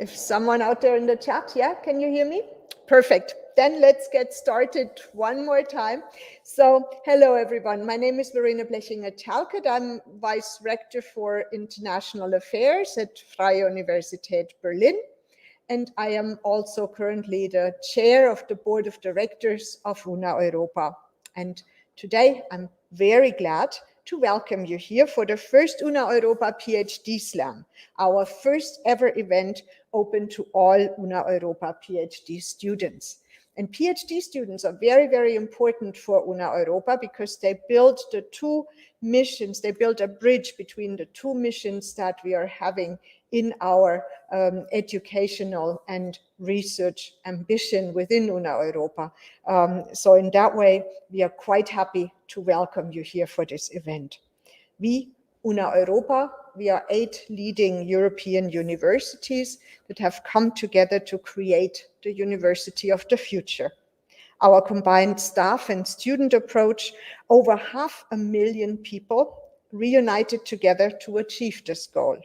If someone out there in the chat, yeah, can you hear me? Perfect. Then let's get started one more time. So, hello everyone. My name is Verena Blechinger-Talcott. I'm Vice Rector for International Affairs at Freie Universität Berlin. And I am also currently the chair of the board of directors of Una Europa. And today I'm very glad to welcome you here for the first Una Europa PhD Slam, our first ever event open to all Una Europa PhD students. And PhD students are very, very important for Una Europa because they build the two missions, they build a bridge between the two missions that we are having in our educational and research ambition within Una Europa. So in that way, we are quite happy to welcome you here for this event. We, Una Europa, we are 8 leading European universities that have come together to create the University of the Future. Our combined staff and student approach, over 500,000 people reunited together to achieve this goal.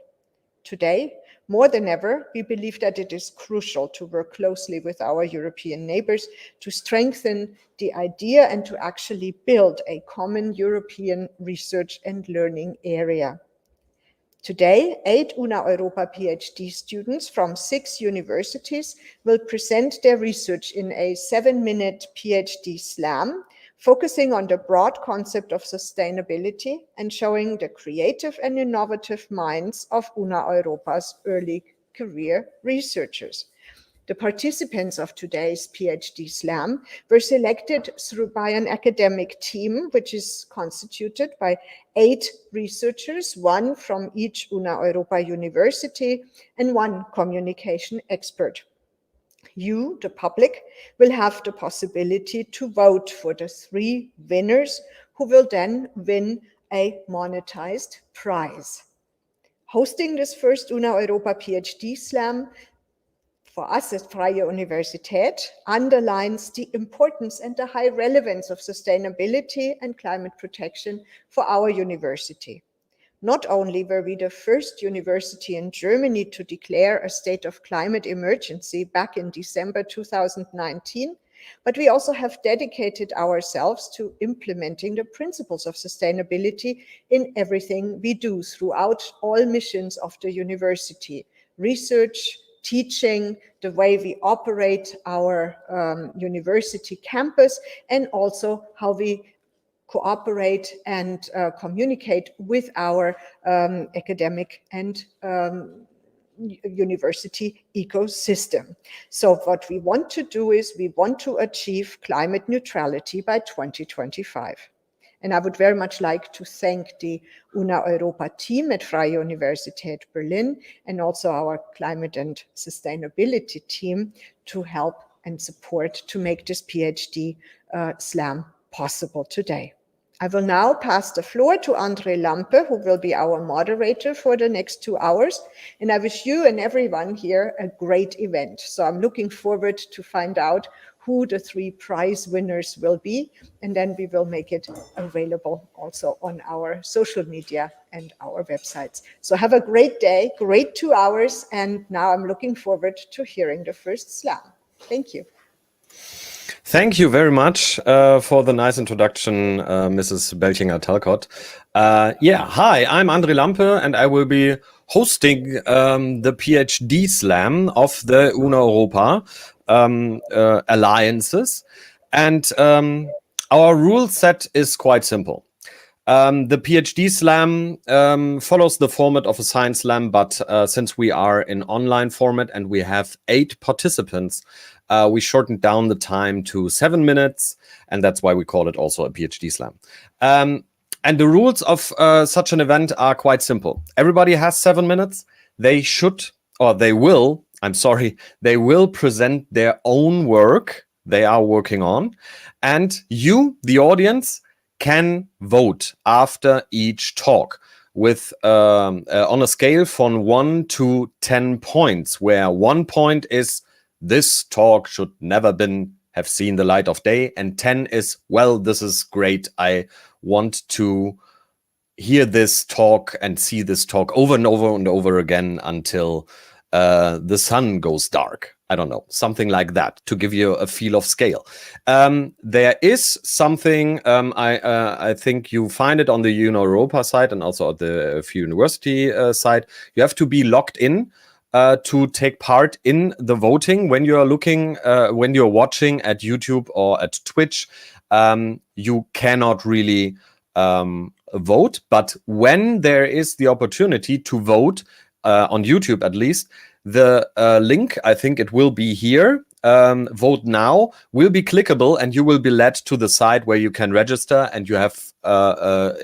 Today, more than ever, we believe that it is crucial to work closely with our European neighbors to strengthen the idea and to actually build a common European research and learning area. Today, 8 Una Europa PhD students from 6 universities will present their research in a 7-minute PhD Slam, focusing on the broad concept of sustainability and showing the creative and innovative minds of Una Europa's early career researchers. The participants of today's PhD Slam were selected by an academic team, which is constituted by 8 researchers, 1 from each Una Europa university and 1 communication expert. You, the public, will have the possibility to vote for the 3 winners who will then win a monetized prize. Hosting this first Una Europa PhD Slam for us at Freie Universität underlines the importance and the high relevance of sustainability and climate protection for our university. Not only were we the first university in Germany to declare a state of climate emergency back in December 2019, but we also have dedicated ourselves to implementing the principles of sustainability in everything we do throughout all missions of the university: research, teaching, the way we operate our university campus, and also how we cooperate and communicate with our academic and university ecosystem. So what we want to do is we want to achieve climate neutrality by 2025. And I would very much like to thank the Una Europa team at Freie Universität Berlin and also our climate and sustainability team to help and support to make this PhD Slam possible today. I will now pass the floor to Andrei Lampe, who will be our moderator for the next 2 hours. And I wish you and everyone here a great event. So I'm looking forward to find out who the 3 prize winners will be. And then we will make it available also on our social media and our websites. So have a great day, great 2 hours. And now I'm looking forward to hearing the first slam. Thank you. Thank you very much for the nice introduction, Mrs. Belchinger-Talcott. Hi, I'm Andrei Lampe, and I will be hosting the PhD Slam of the Una Europa alliances. And our rule set is quite simple. The PhD Slam follows the format of a science slam, but since we are in online format and we have 8 participants, we shortened down the time to 7 minutes, and that's why we call it also a PhD Slam. And the rules of such an event are quite simple. Everybody has 7 minutes. They will present their own work they are working on, and you, the audience, can vote after each talk with on a scale from 1 to 10 points, where 1 point is this talk should never have seen the light of day, and 10 is, well, this is great. I want to hear this talk and see this talk over and over and over again until the sun goes dark. I don't know, something like that, to give you a feel of scale. There is something, I think you find it on the Una Europa site and also at the university site. You have to be logged in to take part in the voting. When you're looking, when you're watching at YouTube or at Twitch, you cannot really vote. But when there is the opportunity to vote, on YouTube at least, the link, I think it will be here, vote now, will be clickable, and you will be led to the site where you can register, and you have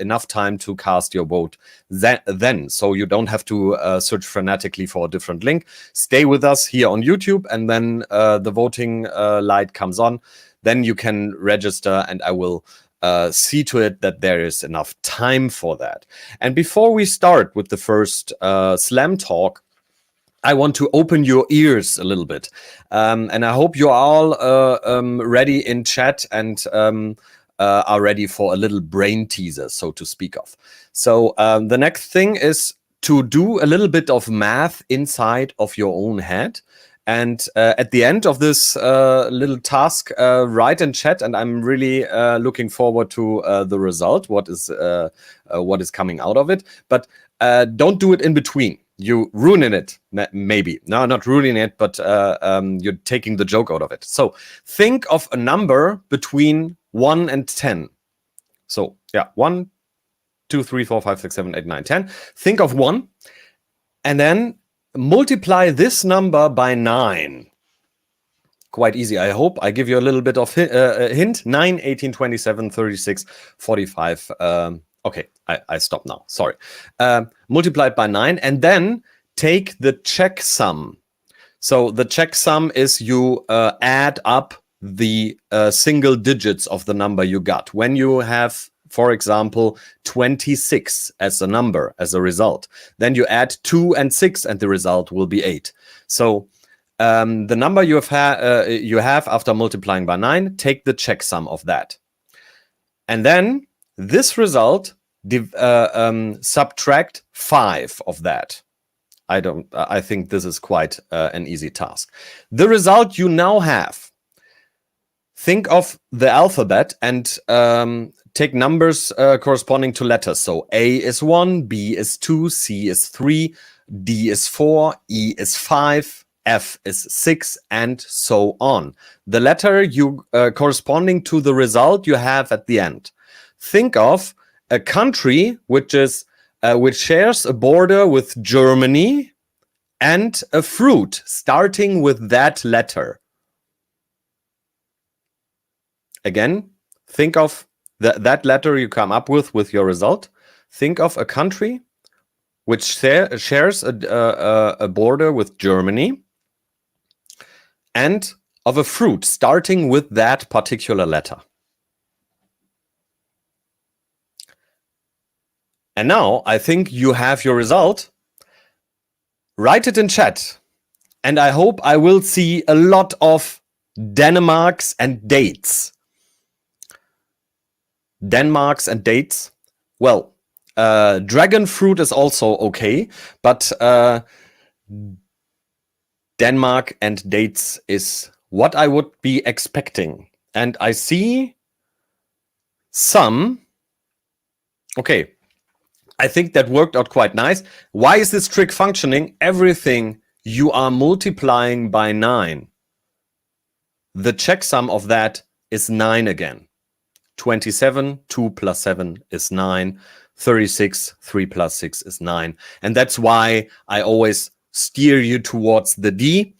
enough time to cast your vote then. So you don't have to search frenetically for a different link. Stay with us here on YouTube, and then the voting light comes on. Then you can register, and I will see to it that there is enough time for that. And before we start with the first Slam talk, I want to open your ears a little bit. And I hope you're all ready in chat and are ready for a little brain teaser, so to speak of. So the next thing is to do a little bit of math inside of your own head. And at the end of this little task, write in chat, and I'm really looking forward to the result, what is coming out of it. But don't do it in between. You ruining it, maybe. No, not ruining it, but you're taking the joke out of it. So think of a number between 1 and 10. So yeah, 1, 2, 3, 4, 5, 6, 7, 8, 9, 10. Think of 1, and then multiply this number by 9. Quite easy, I hope. I give you a little bit of hint. 9, 18, 27, 36, 45. Okay, I stop now. Sorry. Multiply it by 9, and then take the checksum. So the checksum is you add up the single digits of the number you got. When you have, for example, 26 as a number, as a result, then you add 2 and 6, and the result will be 8. So the number you have after multiplying by 9, take the checksum of that. And then this result, subtract 5 of that. I think this is quite an easy task. The result you now have, think of the alphabet and take numbers corresponding to letters. So A is 1, B is 2, C is 3, D is 4, E is 5, F is 6, and so on. The letter you corresponding to the result you have at the end. Think of a country which shares a border with Germany and a fruit starting with that letter. Again, think of that letter you come up with your result. Think of a country which shares a border with Germany and of a fruit starting with that particular letter. And now I think you have your result. Write it in chat. And I hope I will see a lot of Denmarks and dates. Denmarks and dates. Well, dragon fruit is also okay, but Denmark and dates is what I would be expecting. And I see some. Okay, I think that worked out quite nice. Why is this trick functioning? Everything you are multiplying by 9. The checksum of that is 9 again. 27, 2 plus 7 is 9. 36, 3 plus 6 is 9. And that's why I always steer you towards the D.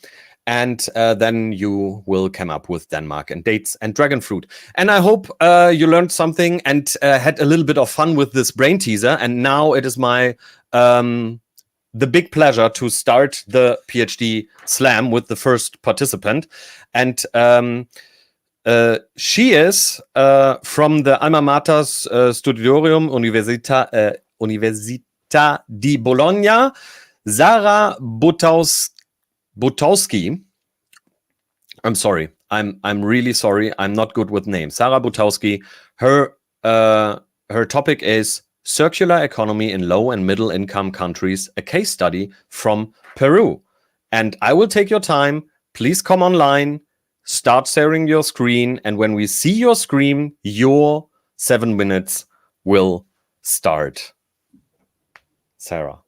And then you will come up with Denmark and dates and dragon fruit. And I hope you learned something and had a little bit of fun with this brain teaser. And now it is my the big pleasure to start the PhD Slam with the first participant. And she is from the Alma Mater Studiorum Università di Bologna, Sarah Butowski. I'm sorry. I'm really sorry. I'm not good with names. Sarah Butowski. Her topic is Circular Economy in Low and Middle Income Countries, a case study from Peru. And I will take your time. Please come online, start sharing your screen. And when we see your screen, your 7 minutes will start. Sarah,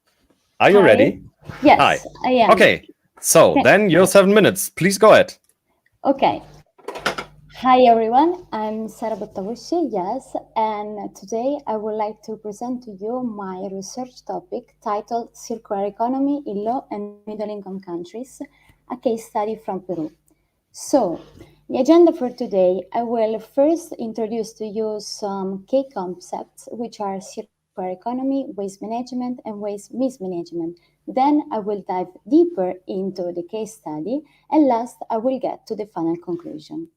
are you ready? Yes, Hi. I am. Okay, so then your 7 minutes. Please go ahead. Okay. Hi everyone, I'm Sara Bottavucci, yes, and today I would like to present to you my research topic titled Circular Economy in Low and Middle Income Countries, a case study from Peru. So, the agenda for today, I will first introduce to you some key concepts, which are circular economy, waste management, and waste mismanagement. Then I will dive deeper into the case study, and last I will get to the final conclusion.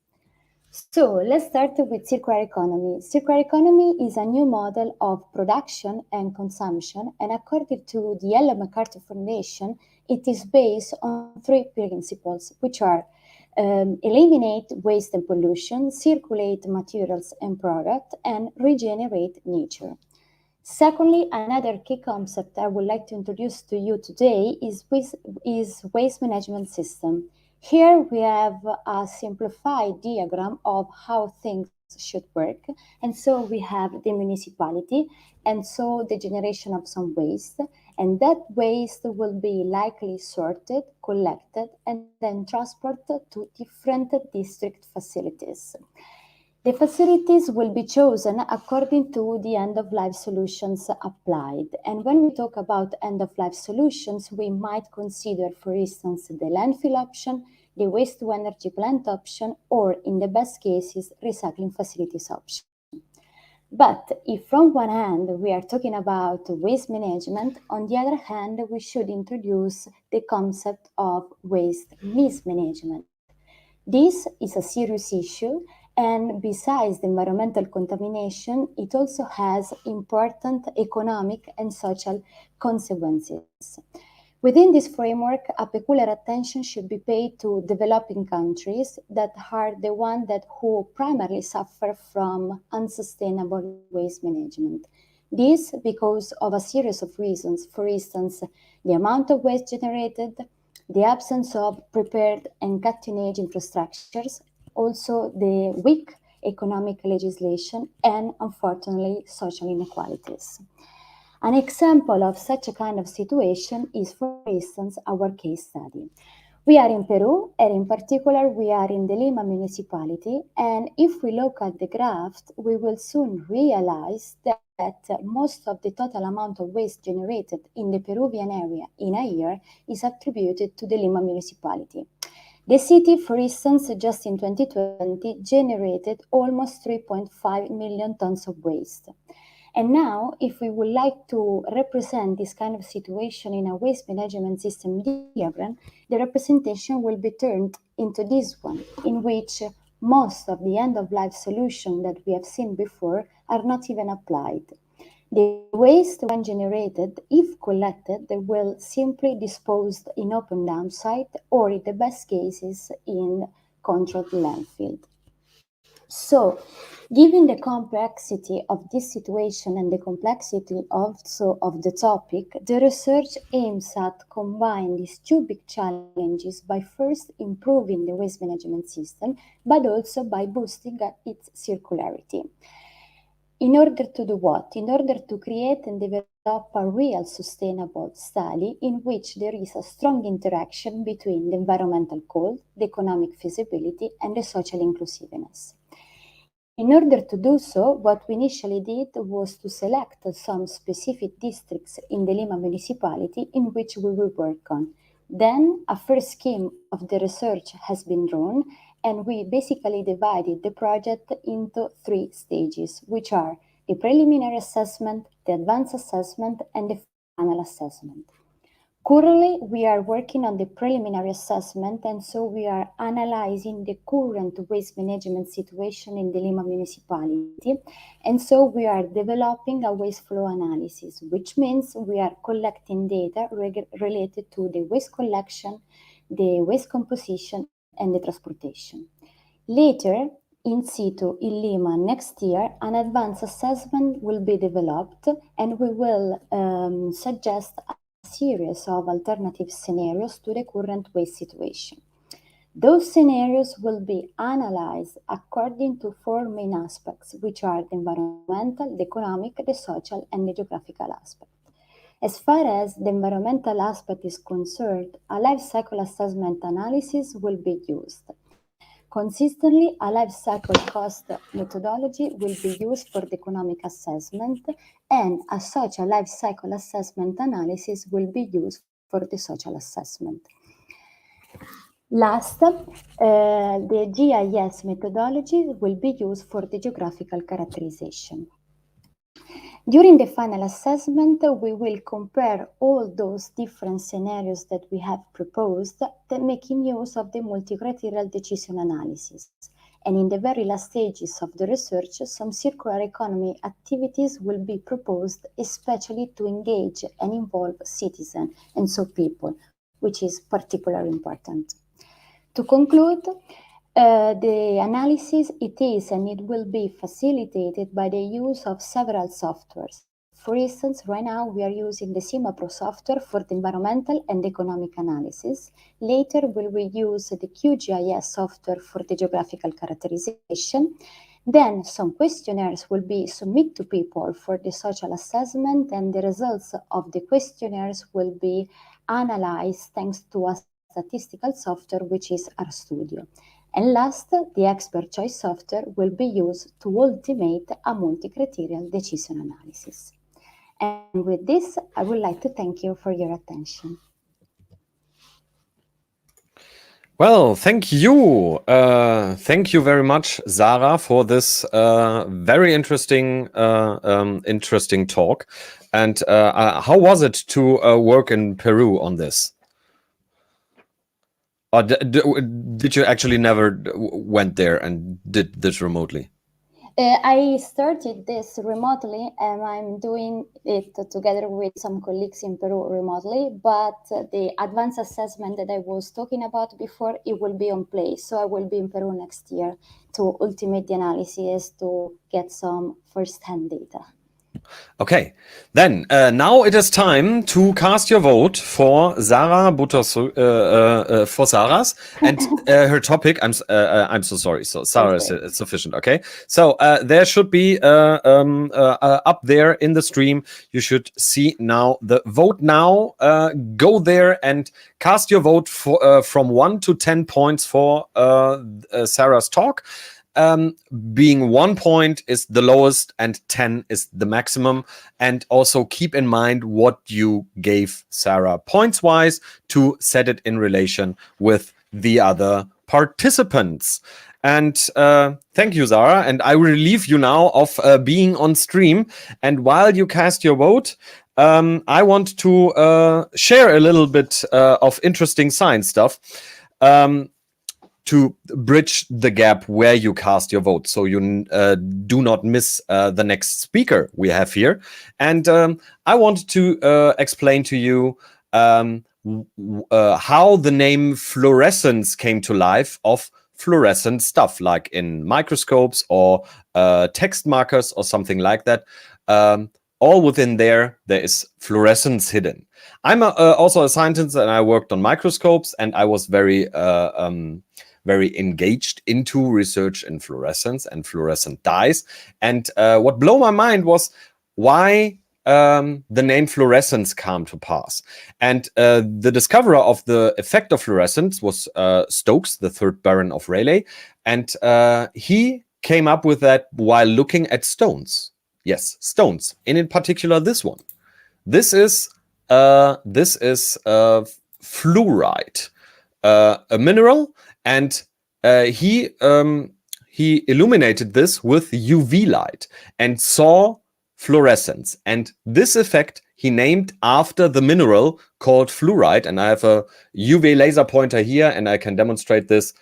So let's start with circular economy. Circular economy is a new model of production and consumption, and according to the Ellen MacArthur Foundation, it is based on three principles, which are eliminate waste and pollution, circulate materials and products, and regenerate nature. Secondly, another key concept I would like to introduce to you today is waste management system. Here we have a simplified diagram of how things should work. And so we have the municipality, and so the generation of some waste. And that waste will be likely sorted, collected, and then transported to different district facilities. The facilities will be chosen according to the end-of-life solutions applied. And when we talk about end-of-life solutions, we might consider, for instance, the landfill option, the waste-to-energy plant option, or in the best cases, recycling facilities option. But if from one hand we are talking about waste management, on the other hand, we should introduce the concept of waste mismanagement. This is a serious issue, and besides the environmental contamination, it also has important economic and social consequences. Within this framework, a peculiar attention should be paid to developing countries that are the ones who primarily suffer from unsustainable waste management. This because of a series of reasons. For instance, the amount of waste generated, the absence of prepared and cutting-edge infrastructures, also the weak economic legislation, and unfortunately, social inequalities. An example of such a kind of situation is, for instance, our case study. We are in Peru, and in particular, we are in the Lima municipality, and if we look at the graph, we will soon realize that most of the total amount of waste generated in the Peruvian area in a year is attributed to the Lima municipality. The city, for instance, just in 2020, generated almost 3.5 million tons of waste. And now, if we would like to represent this kind of situation in a waste management system diagram, the representation will be turned into this one, in which most of the end-of-life solutions that we have seen before are not even applied. The waste, when generated, if collected, they will simply disposed in open dump site or, in the best cases, in controlled landfill. So, given the complexity of this situation and the complexity also of the topic, the research aims at combining these two big challenges by first improving the waste management system, but also by boosting its circularity. In order to do what? In order to create and develop a real sustainable study in which there is a strong interaction between the environmental goal, the economic feasibility, and the social inclusiveness. In order to do so, what we initially did was to select some specific districts in the Lima municipality in which we will work on. Then a first scheme of the research has been drawn, and we basically divided the project into three stages, which are the preliminary assessment, the advanced assessment, and the final assessment. Currently, we are working on the preliminary assessment, and so we are analyzing the current waste management situation in the Lima municipality. And so we are developing a waste flow analysis, which means we are collecting data related to the waste collection, the waste composition, and the transportation. Later, in situ in Lima next year, an advanced assessment will be developed, and we will suggest a series of alternative scenarios to the current waste situation. Those scenarios will be analyzed according to four main aspects, which are the environmental, the economic, the social, and the geographical aspect. As far as the environmental aspect is concerned, a life cycle assessment analysis will be used. Consistently, a life cycle cost methodology will be used for the economic assessment, and as such, a life cycle assessment analysis will be used for the social assessment. Last, the GIS methodology will be used for the geographical characterization. During the final assessment, we will compare all those different scenarios that we have proposed, making use of the multi-criterial decision analysis. And in the very last stages of the research, some circular economy activities will be proposed, especially to engage and involve citizens and so people, which is particularly important. To conclude, the analysis, it is and it will be facilitated by the use of several softwares. For instance, right now we are using the CIMAPRO software for the environmental and economic analysis. Later we will use the QGIS software for the geographical characterization. Then some questionnaires will be submitted to people for the social assessment, and the results of the questionnaires will be analyzed thanks to a statistical software, which is RStudio. And last, the expert choice software will be used to ultimate a multi-criterial decision analysis. And with this, I would like to thank you for your attention. Well, thank you. Thank you very much, Sarah, for this very interesting talk. And how was it to work in Peru on this? Or did you actually never went there and did this remotely? I started this remotely, and I'm doing it together with some colleagues in Peru remotely, but the advanced assessment that I was talking about before, it will be on place. So I will be in Peru next year to ultimate the analysis to get some first-hand data. Okay, then now it is time to cast your vote for Sarah for Sarah's and her topic. I'm so sorry. So Sarah is sufficient. Okay, so there should be up there in the stream. You should see now the vote now. Go there and cast your vote for from 1 to 10 points for Sarah's talk. Being 1 point is the lowest and 10 is the maximum. And also keep in mind what you gave Sarah points wise to set it in relation with the other participants. And thank you, Sarah. And I will relieve you now of being on stream. And while you cast your vote, I want to share a little bit of interesting science stuff. To bridge the gap where you cast your vote, so you do not miss the next speaker we have here. And I want to explain to you how the name fluorescence came to life of fluorescent stuff, like in microscopes or text markers or something like that. All within there is fluorescence hidden. I'm also a scientist, and I worked on microscopes, and I was very engaged into research in fluorescence and fluorescent dyes. And what blew my mind was why the name fluorescence came to pass. And the discoverer of the effect of fluorescence was Stokes, the third Baron of Rayleigh. And he came up with that while looking at stones. Yes, stones. And in particular, this one. This is fluorite, a mineral. And he illuminated this with UV light and saw fluorescence. And this effect he named after the mineral called fluorite. And I have a UV laser pointer here, and I can demonstrate this.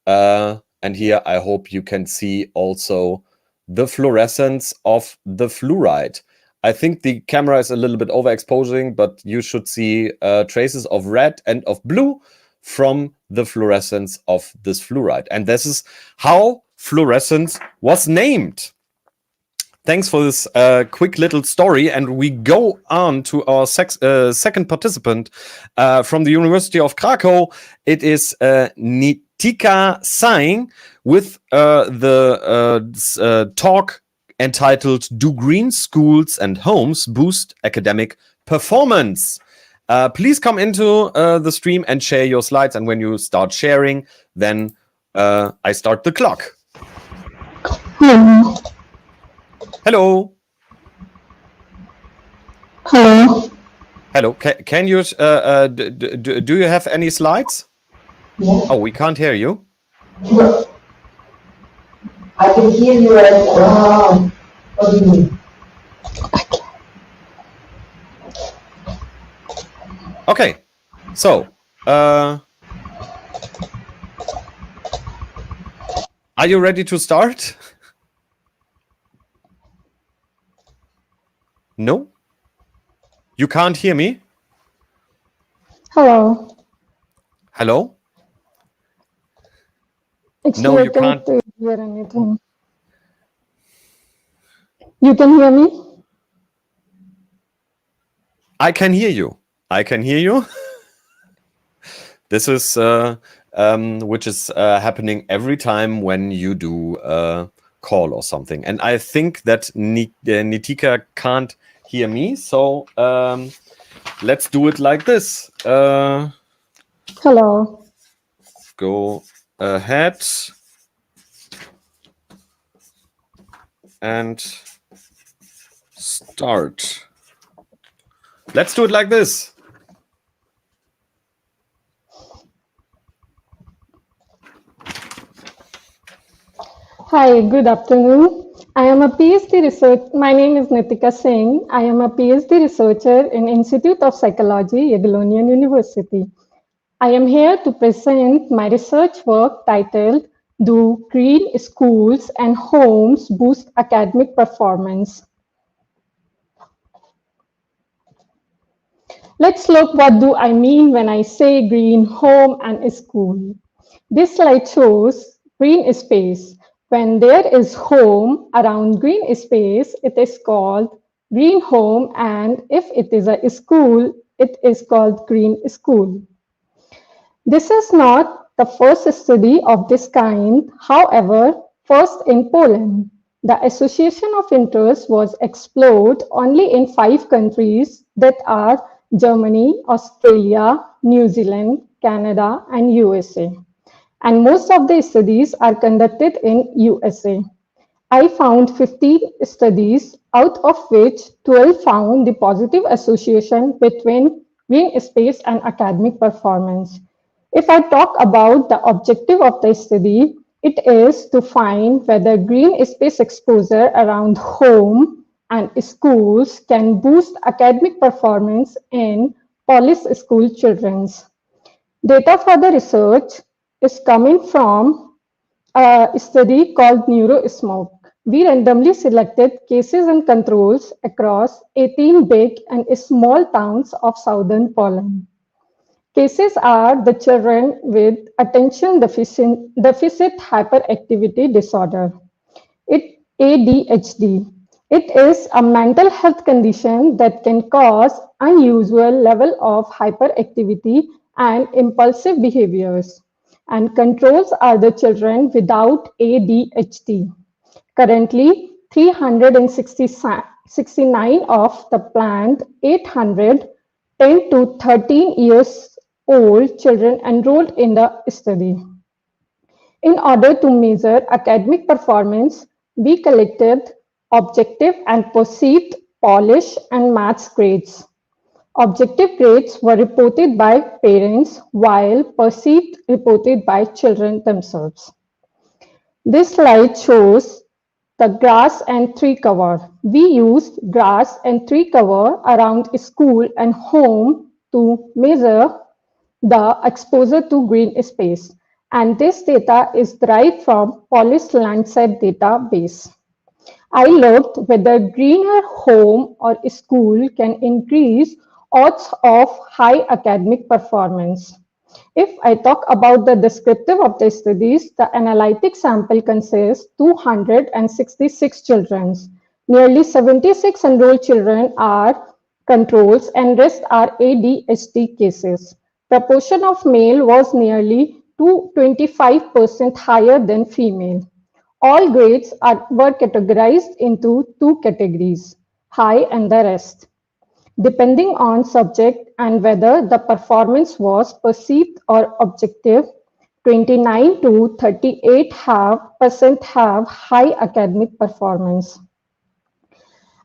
And here I hope you can see also the fluorescence of the fluorite. I think the camera is a little bit overexposing, but you should see traces of red and of blue from the fluorescence of this fluoride. And this is how fluorescence was named. Thanks for this quick little story. And we go on to our second participant from the University of Krakow. It is Nitika Singh with the talk entitled "Do Green Schools and Homes Boost Academic Performance?" Please come into the stream and share your slides. And when you start sharing, then I start the clock. Hello. Hello. Hello. Hello. Can you do you have any slides? Yeah. Oh, we can't hear you. I can hear you as well. What do you mean? Okay. So, are you ready to start? No? You can't hear me? Hello. Hello? Actually, No, I you can't. hear anything. You can hear me? I can hear you. I can hear you. This is which is happening every time when you do a call or something. And I think that Nitika can't hear me. So let's do it like this. Hello. Go ahead and start. Let's do it like this. Hi, good afternoon. I am a PhD researcher. My name is Nitika Singh. I am a PhD researcher in Institute of Psychology, Jagiellonian University. I am here to present my research work titled "Do Green Schools and Homes Boost Academic Performance?" Let's look what do I mean when I say green home and school. This slide shows green space. When there is home around green space, it is called green home, and if it is a school, it is called green school. This is not the first study of this kind, however, first in Poland. The association of interest was explored only in 5 countries that are Germany, Australia, New Zealand, Canada, and USA. And most of the studies are conducted in USA. I found 15 studies, out of which 12 found the positive association between green space and academic performance. If I talk about the objective of the study, it is to find whether green space exposure around home and schools can boost academic performance in Polish school children. Data for the research is coming from a study called NeuroSmoke. We randomly selected cases and controls across 18 big and small towns of southern Poland. Cases are the children with attention deficit hyperactivity disorder, ADHD. It is a mental health condition that can cause unusual level of hyperactivity and impulsive behaviors. And controls are the children without ADHD. Currently, 369 of the planned 800 10 to 13 years old children enrolled in the study. In order to measure academic performance, we collected objective and perceived Polish and maths grades. Objective grades were reported by parents, while perceived reported by children themselves. This slide shows the grass and tree cover. We used grass and tree cover around school and home to measure the exposure to green space. And this data is derived from Polish Landsat database. I looked whether greener home or school can increase odds of high academic performance. If I talk about the descriptive of the studies, the analytic sample consists 266 children. Nearly 76 enrolled children are controls and rest are ADHD cases. Proportion of male was nearly 25% higher than female. All grades were categorized into two categories, high and the rest, depending on subject and whether the performance was perceived or objective. 29 to 38% have high academic performance.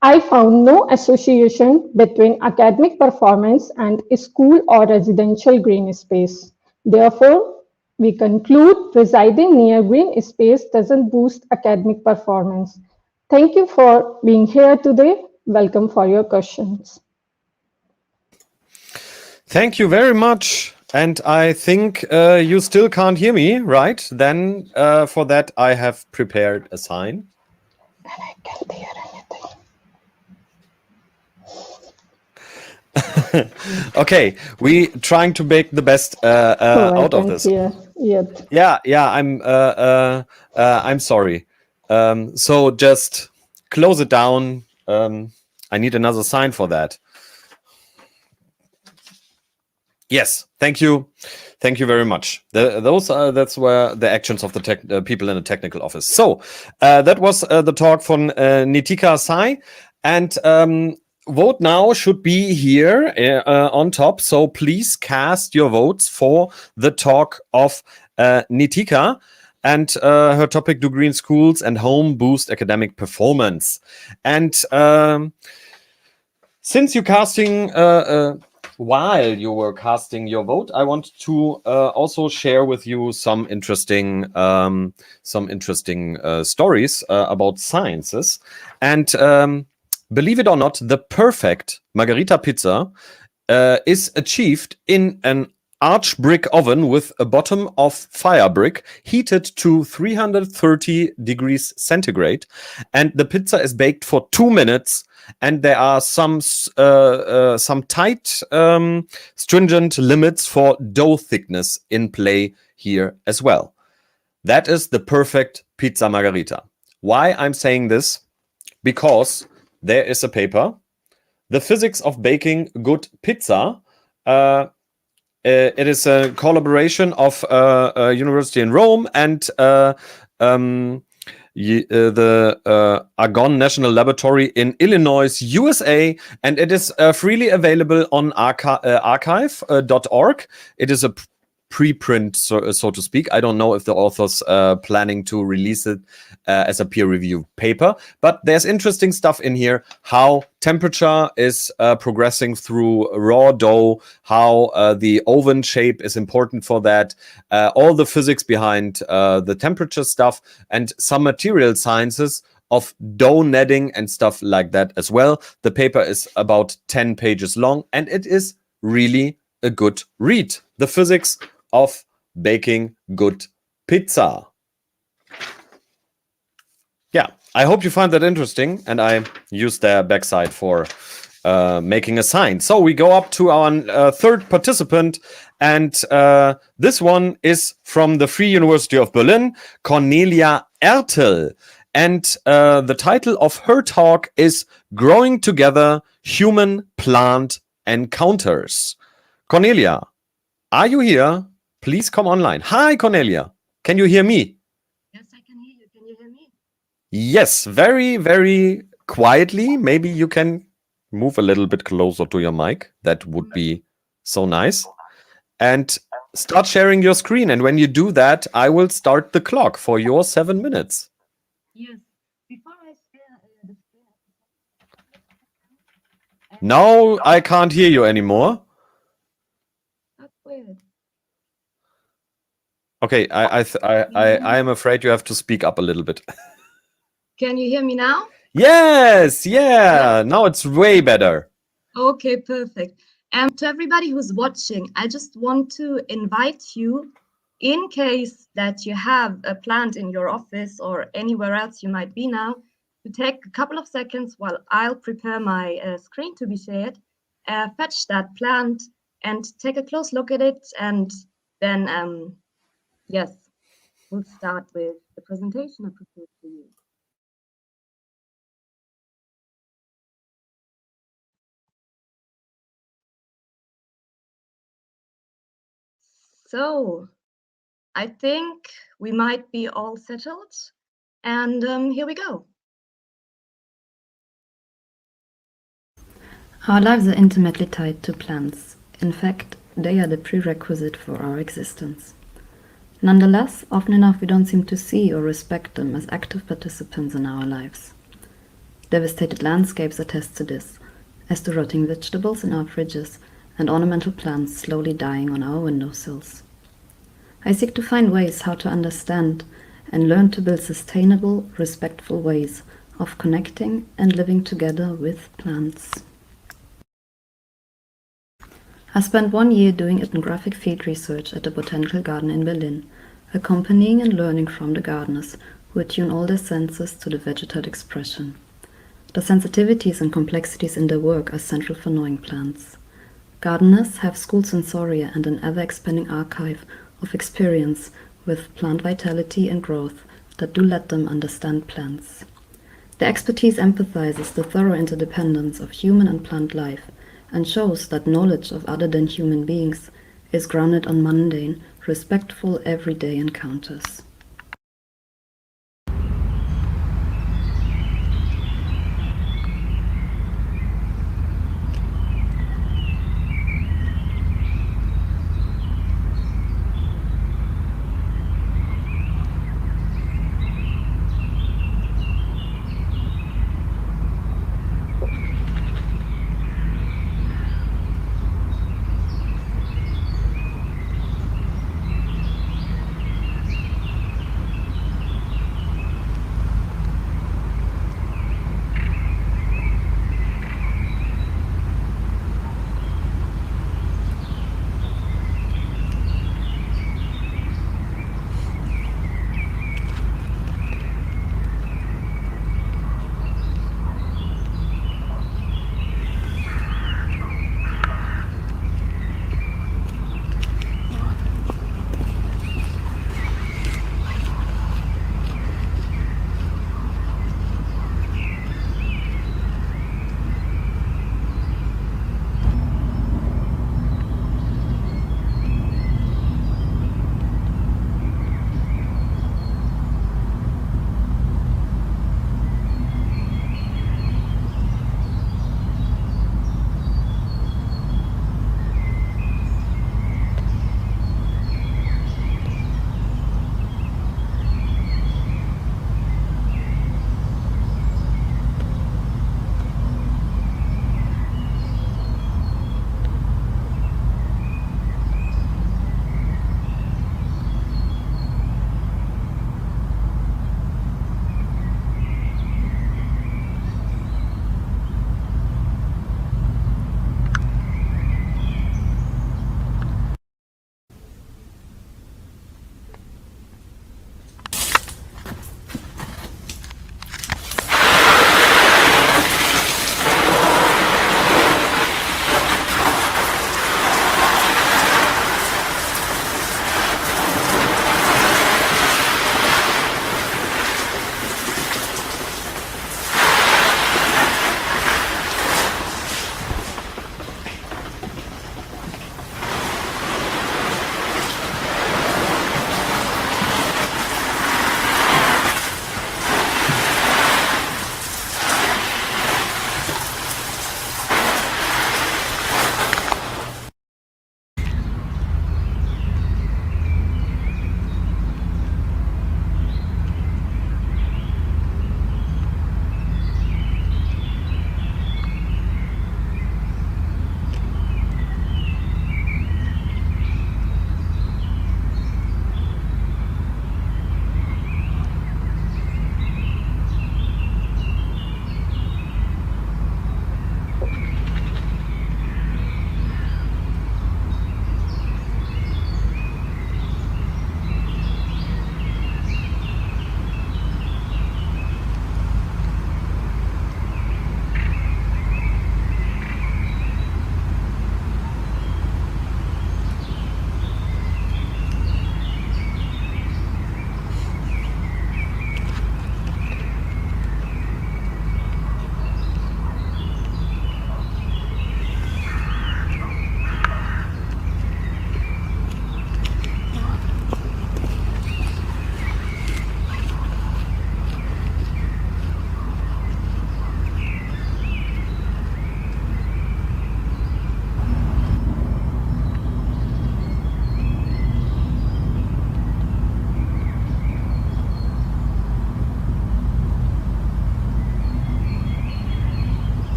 I found no association between academic performance and school or residential green space. Therefore, we conclude residing near green space doesn't boost academic performance. Thank you for being here today. Welcome for your questions. Thank you very much. And I think you still can't hear me, right? Then for that, I have prepared a sign. I can't hear anything. Okay, we trying to make the best out of this. Yet. Yeah, I'm sorry. So just close it down. I need another sign for that. Yes, thank you very much. That's where the actions of the people in the technical office. So that was the talk from Nitika Sai, and vote now should be here on top. So please cast your votes for the talk of Nitika and her topic: Do green schools and home boost academic performance? And since you're casting. While you were casting your vote, I want to also share with you some interesting stories about sciences. And believe it or not, the perfect margarita pizza is achieved in an arch brick oven with a bottom of fire brick heated to 330 degrees centigrade, and the pizza is baked for 2 minutes. And there are some tight, stringent limits for dough thickness in play here as well. That is the perfect pizza margarita. Why I'm saying this? Because there is a paper, The Physics of Baking Good Pizza. It is a collaboration of a university in Rome and the Argonne National Laboratory in Illinois, USA, and it is freely available on archive.org. It is a preprint, so to speak. I don't know if the author's planning to release it as a peer-reviewed paper, but there's interesting stuff in here, how temperature is progressing through raw dough, how the oven shape is important for that, all the physics behind the temperature stuff, and some material sciences of dough netting and stuff like that as well. The paper is about 10 pages long, and it is really a good read. The Physics of Baking Good Pizza. Yeah, I hope you find that interesting, and I used their backside for making a sign. So we go up to our third participant, and this one is from the Free University of Berlin, Cornelia Ertel. And the title of her talk is Growing Together, Human-Plant Encounters. Cornelia, are you here? Please come online. Hi, Cornelia. Can you hear me? Yes, I can hear you. Can you hear me? Yes, very, very quietly. Maybe you can move a little bit closer to your mic. That would be so nice. And start sharing your screen. And when you do that, I will start the clock for your 7 minutes. Yes. Before I share the screen. No, I can't hear you anymore. That's weird. Okay, I am afraid you have to speak up a little bit. Can you hear me now? Yes, yeah. Now it's way better. Okay, perfect. And to everybody who's watching, I just want to invite you, in case that you have a plant in your office or anywhere else you might be now, to take a couple of seconds while I'll prepare my screen to be shared, fetch that plant and take a close look at it, and then yes, we'll start with the presentation I prepared for you. So I think we might be all settled, and here we go. Our lives are intimately tied to plants. In fact, they are the prerequisite for our existence. Nonetheless, often enough we don't seem to see or respect them as active participants in our lives. Devastated landscapes attest to this, as do rotting vegetables in our fridges and ornamental plants slowly dying on our windowsills. I seek to find ways how to understand and learn to build sustainable, respectful ways of connecting and living together with plants. I spent 1 year doing ethnographic field research at the Botanical Garden in Berlin, accompanying and learning from the gardeners who attune all their senses to the vegetate expression. The sensitivities and complexities in their work are central for knowing plants. Gardeners have school sensoria and an ever-expanding archive of experience with plant vitality and growth that do let them understand plants. Their expertise empathizes the thorough interdependence of human and plant life and shows that knowledge of other than human beings is grounded on mundane, respectful everyday encounters.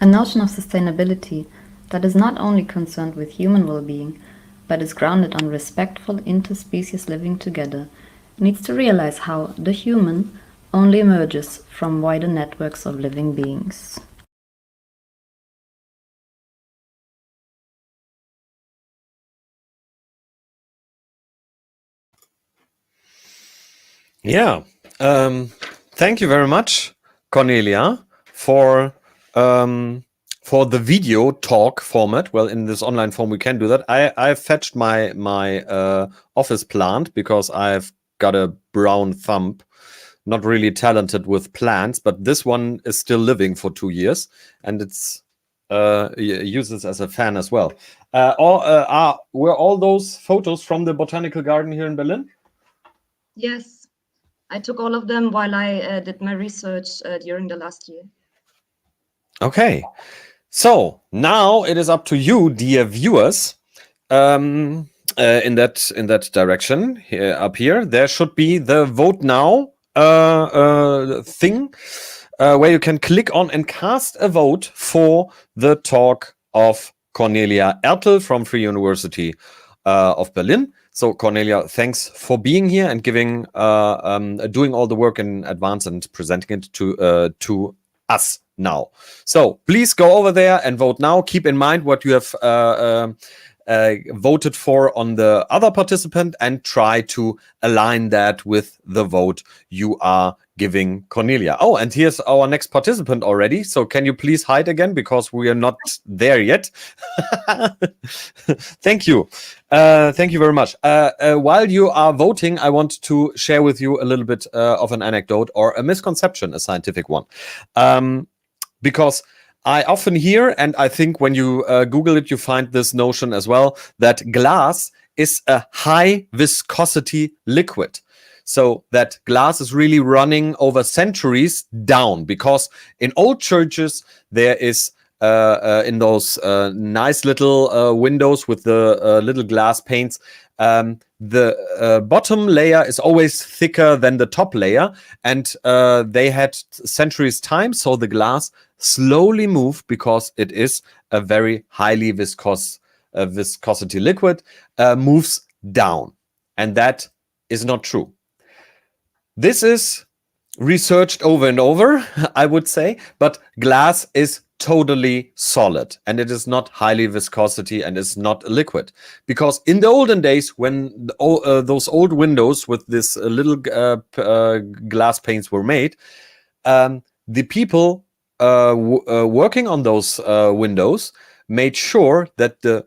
A notion of sustainability that is not only concerned with human well-being, but is grounded on respectful interspecies living together, needs to realize how the human only emerges from wider networks of living beings. Yeah. Thank you very much, Cornelia, for the video talk format. Well, in this online form, we can do that. I fetched my office plant because I've got a brown thumb. Not really talented with plants, but this one is still living for 2 years, and it's uses as a fan as well. Were all those photos from the botanical garden here in Berlin? Yes, I took all of them while I did my research during the last year. Okay, so now it is up to you, dear viewers. In that direction here, up here, there should be the vote now thing where you can click on and cast a vote for the talk of Cornelia Ertel from Free University of Berlin. So Cornelia, thanks for being here and doing all the work in advance and presenting it to us now. So please go over there and vote now. Keep in mind what you have voted for on the other participant and try to align that with the vote you are giving Cornelia. Oh, and here's our next participant already. So can you please hide again because we are not there yet? Thank you. Thank you very much. While you are voting, I want to share with you a little bit of an anecdote or a misconception, a scientific one. Because I often hear, and I think when you Google it, you find this notion as well, that glass is a high viscosity liquid. So that glass is really running over centuries down, because in old churches, there is in those nice little windows with the little glass panes, the bottom layer is always thicker than the top layer, and they had centuries time, so the glass slowly moved because it is a very highly viscosity liquid, moves down, and that is not true. This is researched over and over, I would say, but glass is totally solid and it is not highly viscosity and is not a liquid, because in the olden days when those old windows with this little glass panes were made, the people working on those windows made sure that the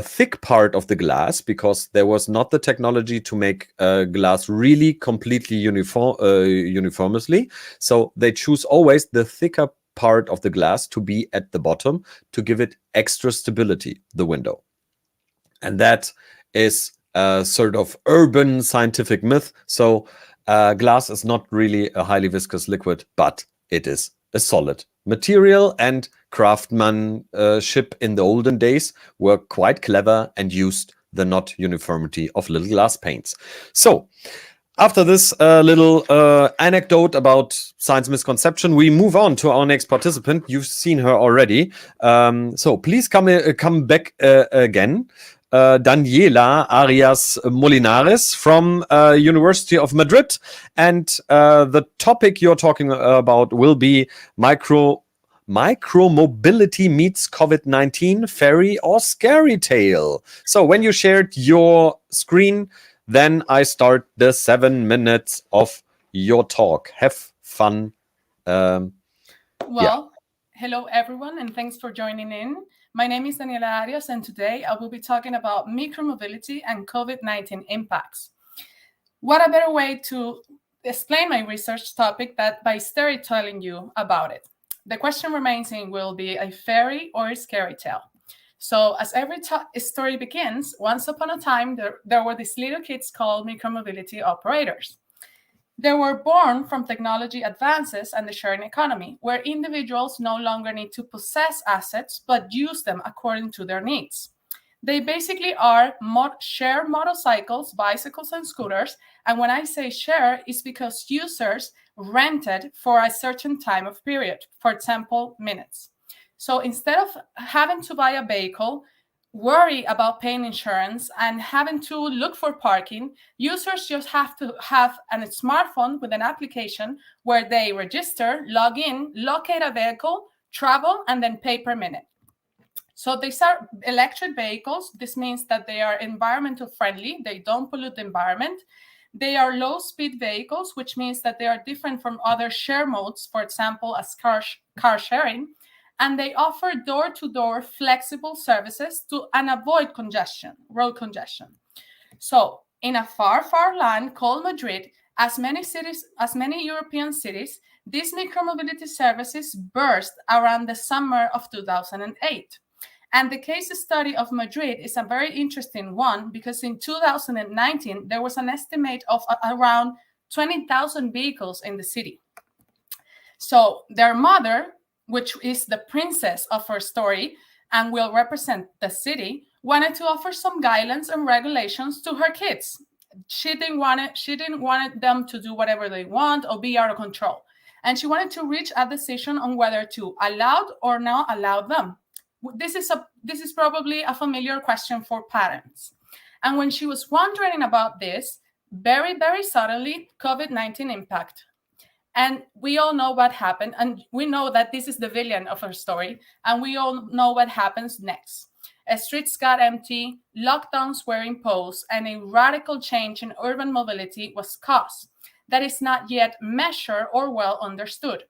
thick part of the glass, because there was not the technology to make glass really completely uniformly, so they choose always the thicker part of the glass to be at the bottom to give it extra stability, the window. And that is a sort of urban scientific myth. So glass is not really a highly viscous liquid, but it is a solid material, and craftsmanship in the olden days were quite clever and used the not uniformity of little glass panes. So after this little anecdote about science misconception, we move on to our next participant. You've seen her already. So please come back again. Daniela Arias Molinares from University of Madrid. And the topic you're talking about will be micromobility meets COVID-19, fairy or scary tale. So when you shared your screen, then I start the 7 minutes of your talk. Have fun. Hello everyone, and thanks for joining in. My name is Daniela Arias, and today I will be talking about micromobility and COVID-19 impacts. What a better way to explain my research topic than by storytelling you about it. The question remaining will be a fairy or a scary tale. So as every story begins, once upon a time, there were these little kids called micromobility operators. They were born from technology advances and the sharing economy, where individuals no longer need to possess assets, but use them according to their needs. They basically are share motorcycles, bicycles, and scooters. And when I say share, it's because users rented for a certain time of period, for example, minutes. So instead of having to buy a vehicle, worry about paying insurance, and having to look for parking, users just have to have a smartphone with an application where they register, log in, locate a vehicle, travel, and then pay per minute. So these are electric vehicles. This means that they are environmental friendly. They don't pollute the environment. They are low-speed vehicles, which means that they are different from other share modes, for example, as car sharing. And they offer door-to-door flexible services and avoid congestion, road congestion. So in a far, far land called Madrid, as many European cities, these micromobility services burst around the summer of 2008. And the case study of Madrid is a very interesting one, because in 2019, there was an estimate of around 20,000 vehicles in the city. So their mother, which is the princess of her story and will represent the city, wanted to offer some guidelines and regulations to her kids. She didn't want them to do whatever they want or be out of control. And she wanted to reach a decision on whether to allow or not allow them. This is probably a familiar question for parents. And when she was wondering about this, very, very suddenly, COVID-19 impact. And we all know what happened. And we know that this is the villain of her story. And we all know what happens next. Streets got empty, lockdowns were imposed, and a radical change in urban mobility was caused that is not yet measured or well understood.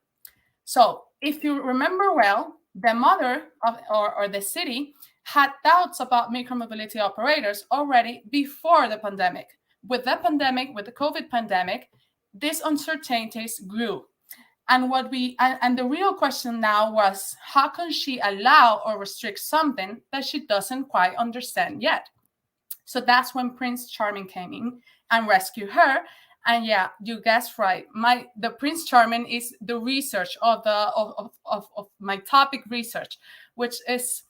So if you remember well, the mother or the city had doubts about micromobility operators already before the pandemic. With the COVID pandemic, these uncertainties grew. And the real question now was, how can she allow or restrict something that she doesn't quite understand yet? So that's when Prince Charming came in and rescued her. And yeah, you guessed right. The Prince Charming is the research of my topic research, which is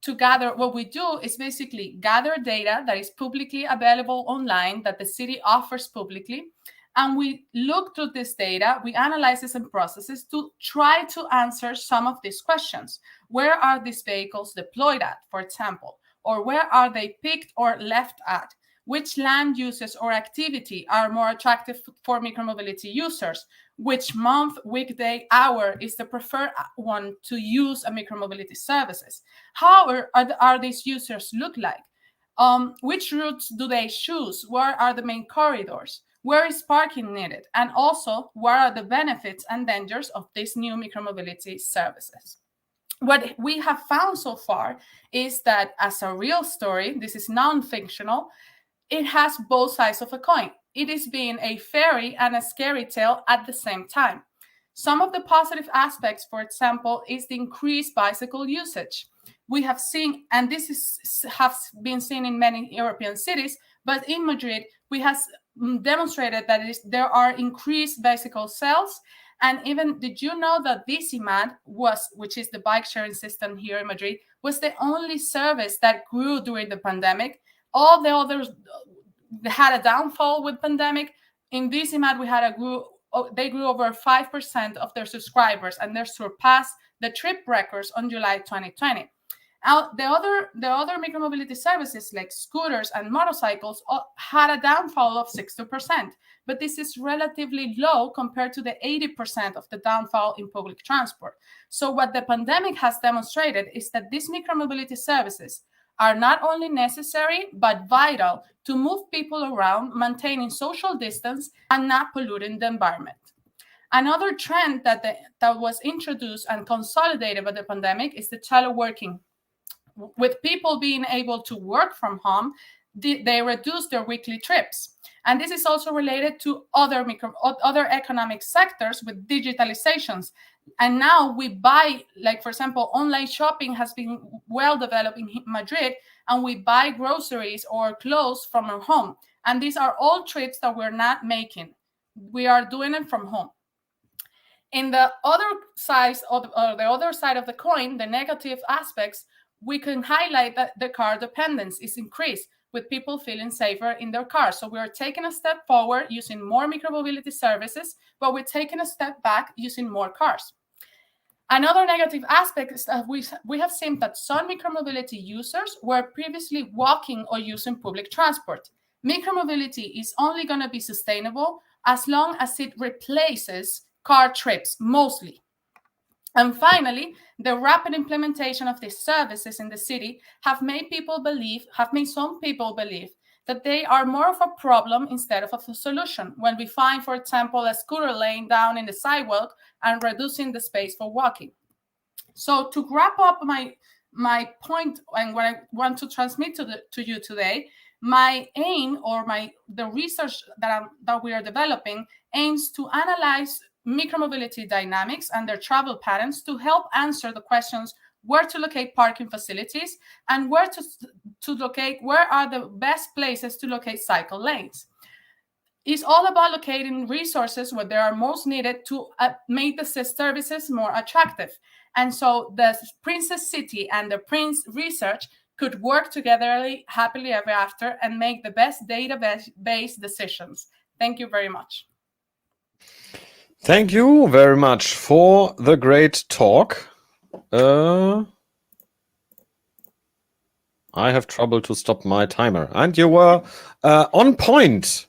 to gather. What we do is basically gather data that is publicly available online that the city offers publicly. And we look through this data, we analyze this and processes to try to answer some of these questions. Where are these vehicles deployed at, for example? Or where are they picked or left at? Which land uses or activity are more attractive for micromobility users? Which month, weekday, hour is the preferred one to use a micromobility services? How are these users look like? Which routes do they choose? Where are the main corridors? Where is parking needed? And also, what are the benefits and dangers of these new micromobility services? What we have found so far is that as a real story, this is non-fictional, it has both sides of a coin. It is being a fairy and a scary tale at the same time. Some of the positive aspects, for example, is the increased bicycle usage. We have seen, and this has been seen in many European cities, but in Madrid, we have demonstrated that there are increased bicycle sales. And even, did you know that Bicimad which is the bike sharing system here in Madrid, was the only service that grew during the pandemic? All the others had a downfall with pandemic. In Bicimad, they grew over 5% of their subscribers, and they surpassed the trip records on July 2020. Now, the other micromobility services like scooters and motorcycles had a downfall of 60%, but this is relatively low compared to the 80% of the downfall in public transport. So what the pandemic has demonstrated is that these micromobility services are not only necessary, but vital to move people around, maintaining social distance and not polluting the environment. Another trend that was introduced and consolidated by the pandemic is the teleworking. With people being able to work from home, they reduce their weekly trips. And this is also related to other economic sectors with digitalizations. And now we buy, like, for example, online shopping has been well developed in Madrid, and we buy groceries or clothes from our home. And these are all trips that we're not making. We are doing it from home. In the other side of the coin, the negative aspects, we can highlight that the car dependence is increased with people feeling safer in their cars. So we are taking a step forward using more micromobility services, but we're taking a step back using more cars. Another negative aspect is that we have seen that some micromobility users were previously walking or using public transport. Micromobility is only going to be sustainable as long as it replaces car trips, mostly. And finally, the rapid implementation of these services in the city have made some people believe that they are more of a problem instead of a solution when we find, for example, a scooter lane down in the sidewalk and reducing the space for walking. So to wrap up my point and what I want to transmit to you today, my aim or the research that we are developing aims to analyze micromobility dynamics and their travel patterns to help answer the questions where to locate parking facilities and where are the best places to locate cycle lanes. It's all about locating resources where they are most needed to make the services more attractive. And so the Princess City and the Prince Research could work together happily ever after and make the best database decisions. Thank you very much. Thank you very much for the great talk. I have trouble to stop my timer. And you were on point.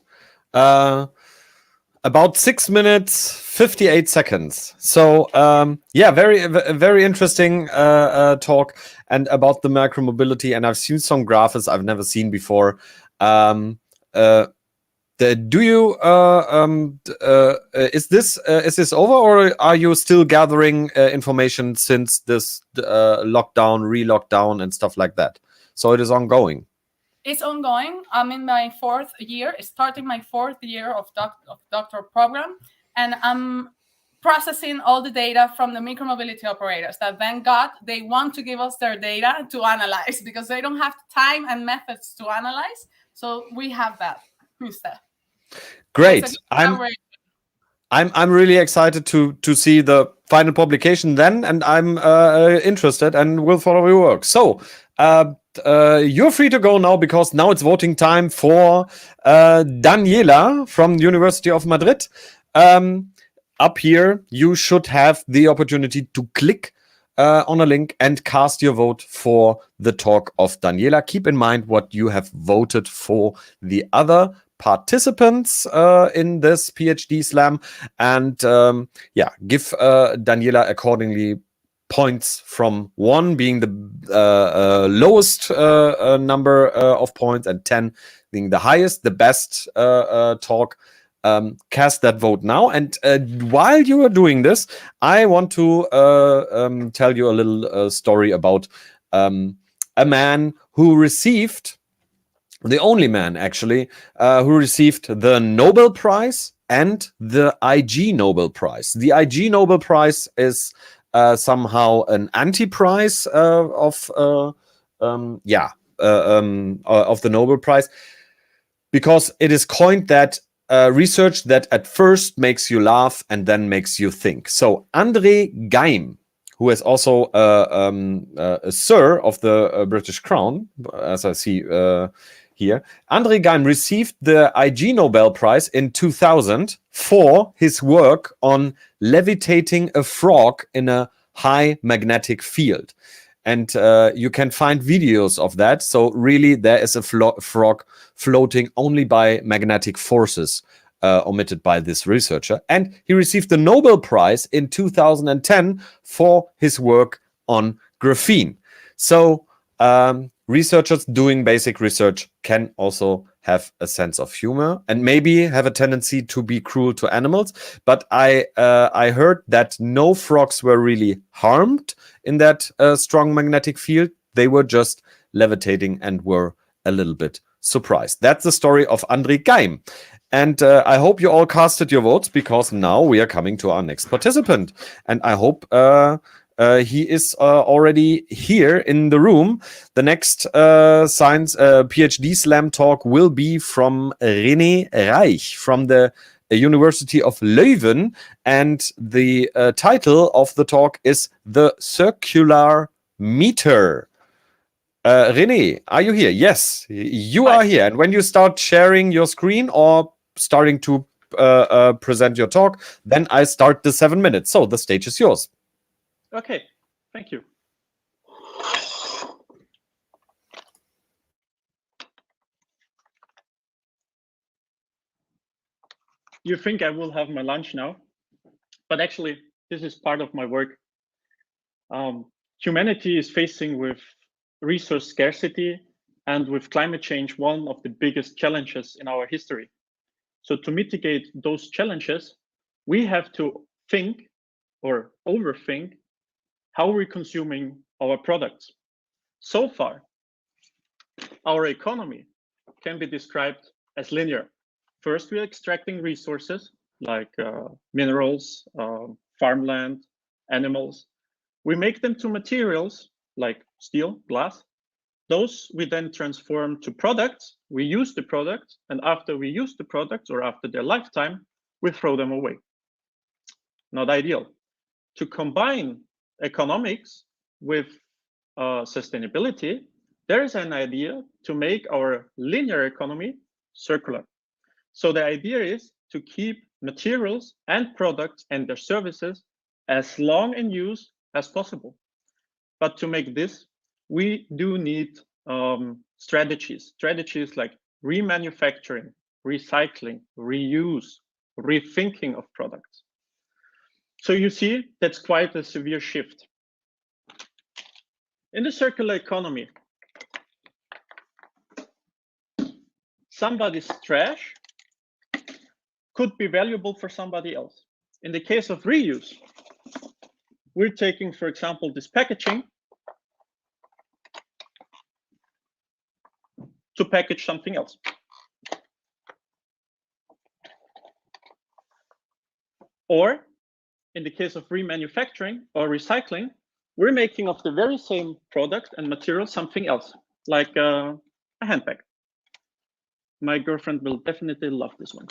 About 6 minutes, 58 seconds. So, yeah, very interesting talk and about the micromobility. And I've seen some graphics I've never seen before. Is this over, or are you still gathering information since this lockdown, re-lockdown, and stuff like that? So it is ongoing. It's ongoing. I'm in my starting my fourth year of doctoral program, and I'm processing all the data from the micromobility operators that, thank God, they want to give us their data to analyze because they don't have time and methods to analyze. So we have that instead. Great. I'm really excited to see the final publication then, and I'm interested and will follow your work. So you're free to go now because now it's voting time for Daniela from the University of Madrid. Up here, you should have the opportunity to click on a link and cast your vote for the talk of Daniela. Keep in mind what you have voted for the other participants in this PhD Slam, and give Daniela accordingly points from 1 being the lowest number of points and 10 being the highest, the best talk. Cast that vote now, and while you are doing this, I want to tell you a little story about a man who received, the only man actually, who received the Nobel Prize and the IG Nobel Prize. The IG Nobel Prize is somehow an anti-prize of the Nobel Prize, because it is coined that research that at first makes you laugh and then makes you think. So Andrei Geim, who is also a Sir of the British Crown, as I see here. Andrei Geim received the IG Nobel Prize in 2000 for his work on levitating a frog in a high magnetic field. And you can find videos of that. So really, there is a frog floating only by magnetic forces omitted by this researcher. And he received the Nobel Prize in 2010 for his work on graphene. So researchers doing basic research can also have a sense of humor and maybe have a tendency to be cruel to animals. But I heard that no frogs were really harmed in that strong magnetic field. They were just levitating and were a little bit surprised. That's the story of Andrei Geim. And I hope you all casted your votes, because now we are coming to our next participant. And I hope he is already here in the room. The next science PhD Slam talk will be from René Reich from the University of Leuven, and the title of the talk is The Circularmeter. René, are you here? Yes, you are here. And when you start sharing your screen or starting to present your talk, then I start the 7 minutes. So the stage is yours. Okay, thank you. You think I will have my lunch now, but actually this is part of my work. Humanity is facing with resource scarcity and with climate change, one of the biggest challenges in our history. So to mitigate those challenges, we have to think or overthink how we're consuming our products. So far, our economy can be described as linear. First, we're extracting resources like minerals, farmland, animals. We make them to materials like steel, glass. Those we then transform to products. We use the products, and after we use the products or after their lifetime, we throw them away. Not ideal. To combine economics with sustainability, there is an idea to make our linear economy circular. So the idea is to keep materials and products and their services as long in use as possible. But to make this, we do need strategies like remanufacturing, recycling, reuse, rethinking of products. So you see, that's quite a severe shift. In the circular economy, somebody's trash could be valuable for somebody else. In the case of reuse, we're taking, for example, this packaging to package something else. Or in the case of remanufacturing or recycling, we're making of the very same product and material something else, like a handbag. My girlfriend will definitely love this one.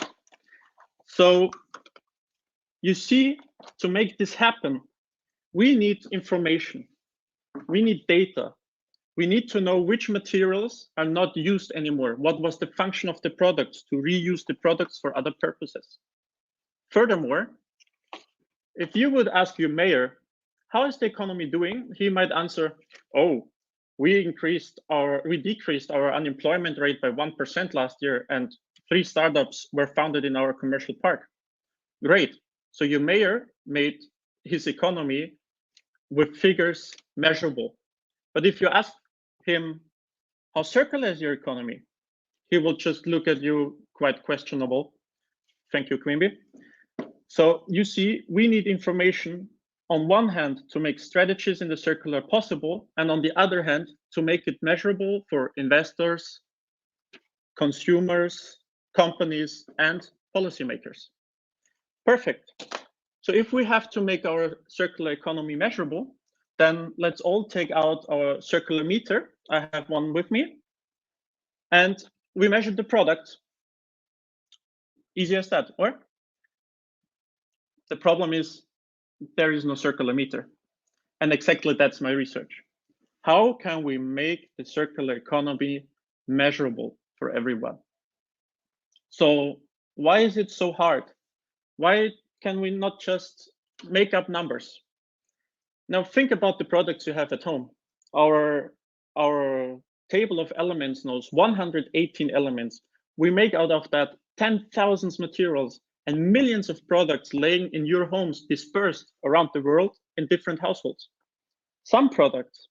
So you see, to make this happen, we need information, we need data. We need to know which materials are not used anymore. What was the function of the products to reuse the products for other purposes? Furthermore, if you would ask your mayor, how is the economy doing? He might answer, oh, we decreased our unemployment rate by 1% last year, and 3 startups were founded in our commercial park. Great. So your mayor made his economy with figures measurable. But if you ask him, how circular is your economy? He will just look at you quite questionable. Thank you, Quimby. So you see, we need information on one hand to make strategies in the circular possible, and on the other hand, to make it measurable for investors, consumers, companies, and policymakers. Perfect. So if we have to make our circular economy measurable, then let's all take out our Circularmeter. I have one with me. And we measure the product. Easy as that, or? The problem is there is no Circularmeter. And exactly that's my research. How can we make the circular economy measurable for everyone? So why is it so hard? Why can we not just make up numbers? Now think about the products you have at home. Our table of elements knows 118 elements. We make out of that 10,000 materials and millions of products laying in your homes dispersed around the world in different households. Some products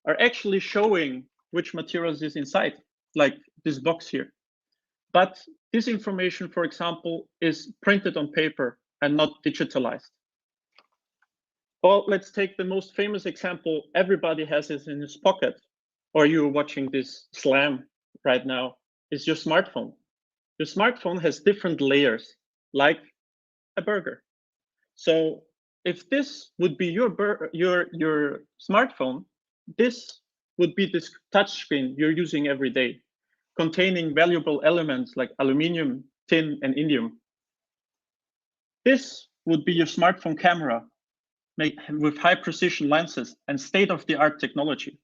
are actually showing which materials is inside, like this box here. But this information, for example, is printed on paper and not digitalized. Well, let's take the most famous example. Everybody has it in his pocket, or you're watching this slam right now, is your smartphone. Your smartphone has different layers, like a burger. So if this would be your smartphone, this would be this touchscreen you're using every day, containing valuable elements like aluminium, tin, and indium. This would be your smartphone camera, with high precision lenses and state-of-the-art technology.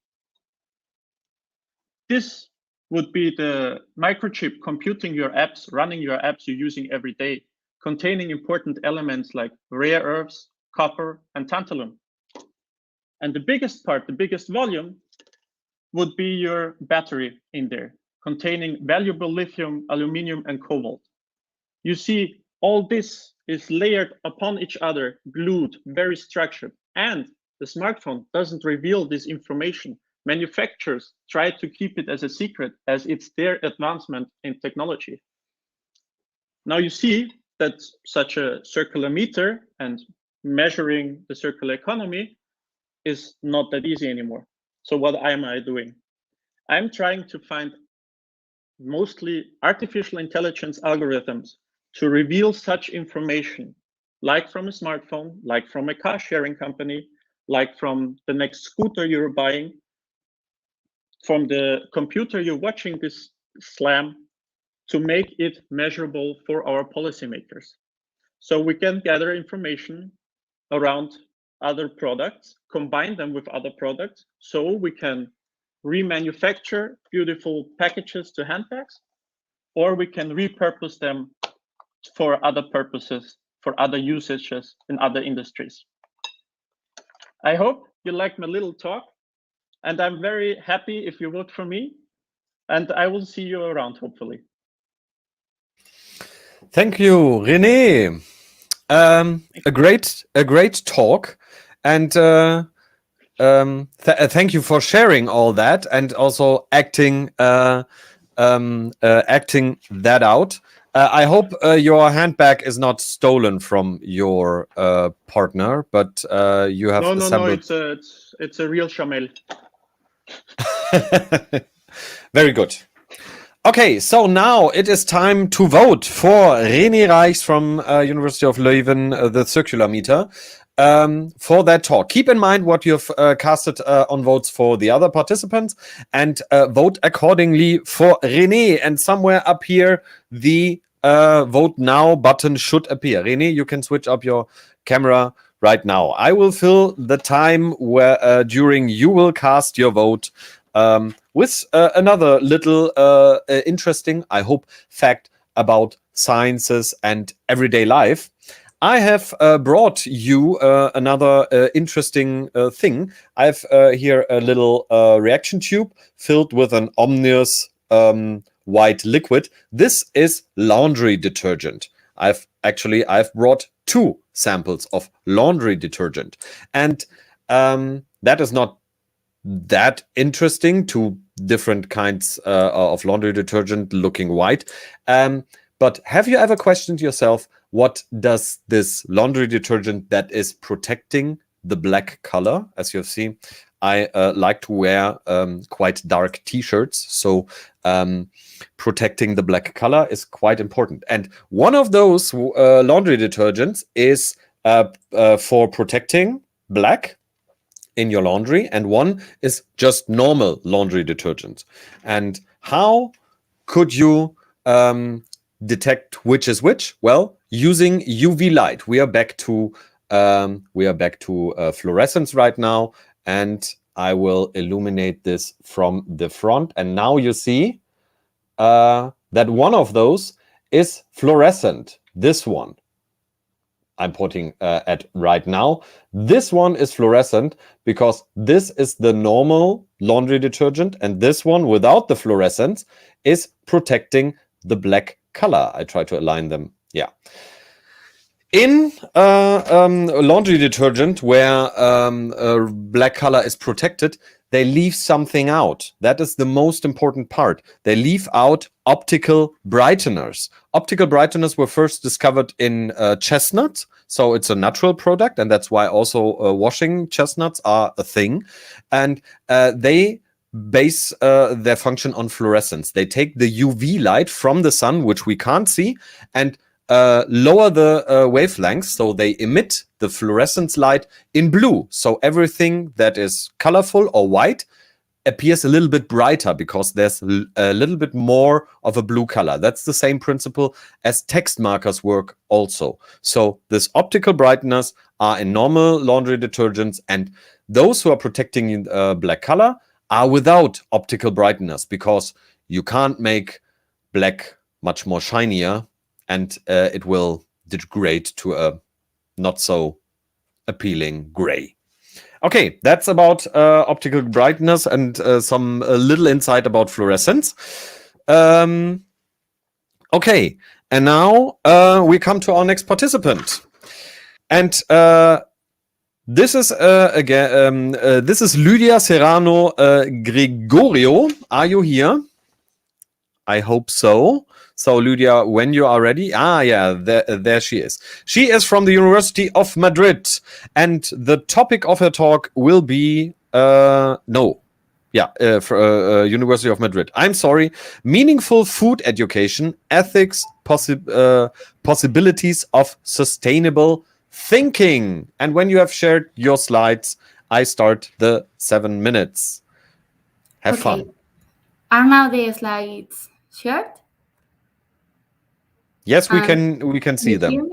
This would be the microchip computing your apps, running your apps you're using every day, containing important elements like rare earths, copper, and tantalum. And the biggest part, the biggest volume, would be your battery in there, containing valuable lithium, aluminum, and cobalt. You see, all this is layered upon each other, glued, very structured. And the smartphone doesn't reveal this information. Manufacturers try to keep it as a secret, as it's their advancement in technology. Now you see that such a circularmeter and measuring the circular economy is not that easy anymore. So what am I doing? I'm trying to find mostly artificial intelligence algorithms to reveal such information, like from a smartphone, like from a car sharing company, like from the next scooter you're buying, from the computer you're watching this slam, to make it measurable for our policymakers. So we can gather information around other products, combine them with other products, so we can remanufacture beautiful packages to handbags, or we can repurpose them for other purposes, for other usages in other industries. I hope you liked my little talk, and I'm very happy if you vote for me, and I will see you around, hopefully. Thank you, René. A great talk, and thank you for sharing all that and also acting that out. I hope your handbag is not stolen from your partner, but you have assembled. No, it's a real Chamel. Very good. Okay, so now it is time to vote for René Reichs from University of Leuven, the Circularmeter, for that talk. Keep in mind what you've casted on votes for the other participants, and vote accordingly for René. And somewhere up here, the vote now button should appear. René, you can switch up your camera right now. I will fill the time where during you will cast your vote with another little interesting, I hope, fact about sciences and everyday life. I have brought you another interesting thing. I have here a little reaction tube filled with an ominous white liquid. This is laundry detergent. I've brought 2 samples of laundry detergent, and that is not that interesting, 2 different kinds of laundry detergent looking white. But have you ever questioned yourself, what does this laundry detergent that is protecting the black color? As you've seen, I like to wear quite dark t-shirts, so protecting the black color is quite important. And one of those laundry detergents is for protecting black in your laundry, and one is just normal laundry detergent. And how could you detect which is which? Well, using UV light. We are back to fluorescence right now, and I will illuminate this from the front. And now you see that one of those is fluorescent. This one I'm pointing at right now. This one is fluorescent because this is the normal laundry detergent, and this one without the fluorescence is protecting the black color. I try to align them. Yeah. In laundry detergent where black color is protected, they leave something out. That is the most important part. They leave out optical brighteners. Optical brighteners were first discovered in chestnuts, so it's a natural product, and that's why also washing chestnuts are a thing. And they base their function on fluorescence. They take the UV light from the sun, which we can't see, and lower the wavelengths, so they emit the fluorescence light in blue. So everything that is colorful or white appears a little bit brighter because there's a little bit more of a blue color. That's the same principle as text markers work also. So these optical brighteners are in normal laundry detergents, and those who are protecting black color are without optical brighteners, because you can't make black much more shinier, and it will degrade to a not so appealing gray. Okay, that's about optical brightness and some little insight about fluorescence. Okay, and now we come to our next participant. And this is again, this is Lydia Serrano Gregorio. Are you here? I hope so. So, Lydia, when you are ready. Yeah, there she is. She is from the University of Madrid. And the topic of her talk will be, University of Madrid. I'm sorry. Meaningful food education, ethics, possibilities of sustainable thinking. And when you have shared your slides, I start the 7 minutes. Have fun. Are now the slides shared? Yes, we can see them.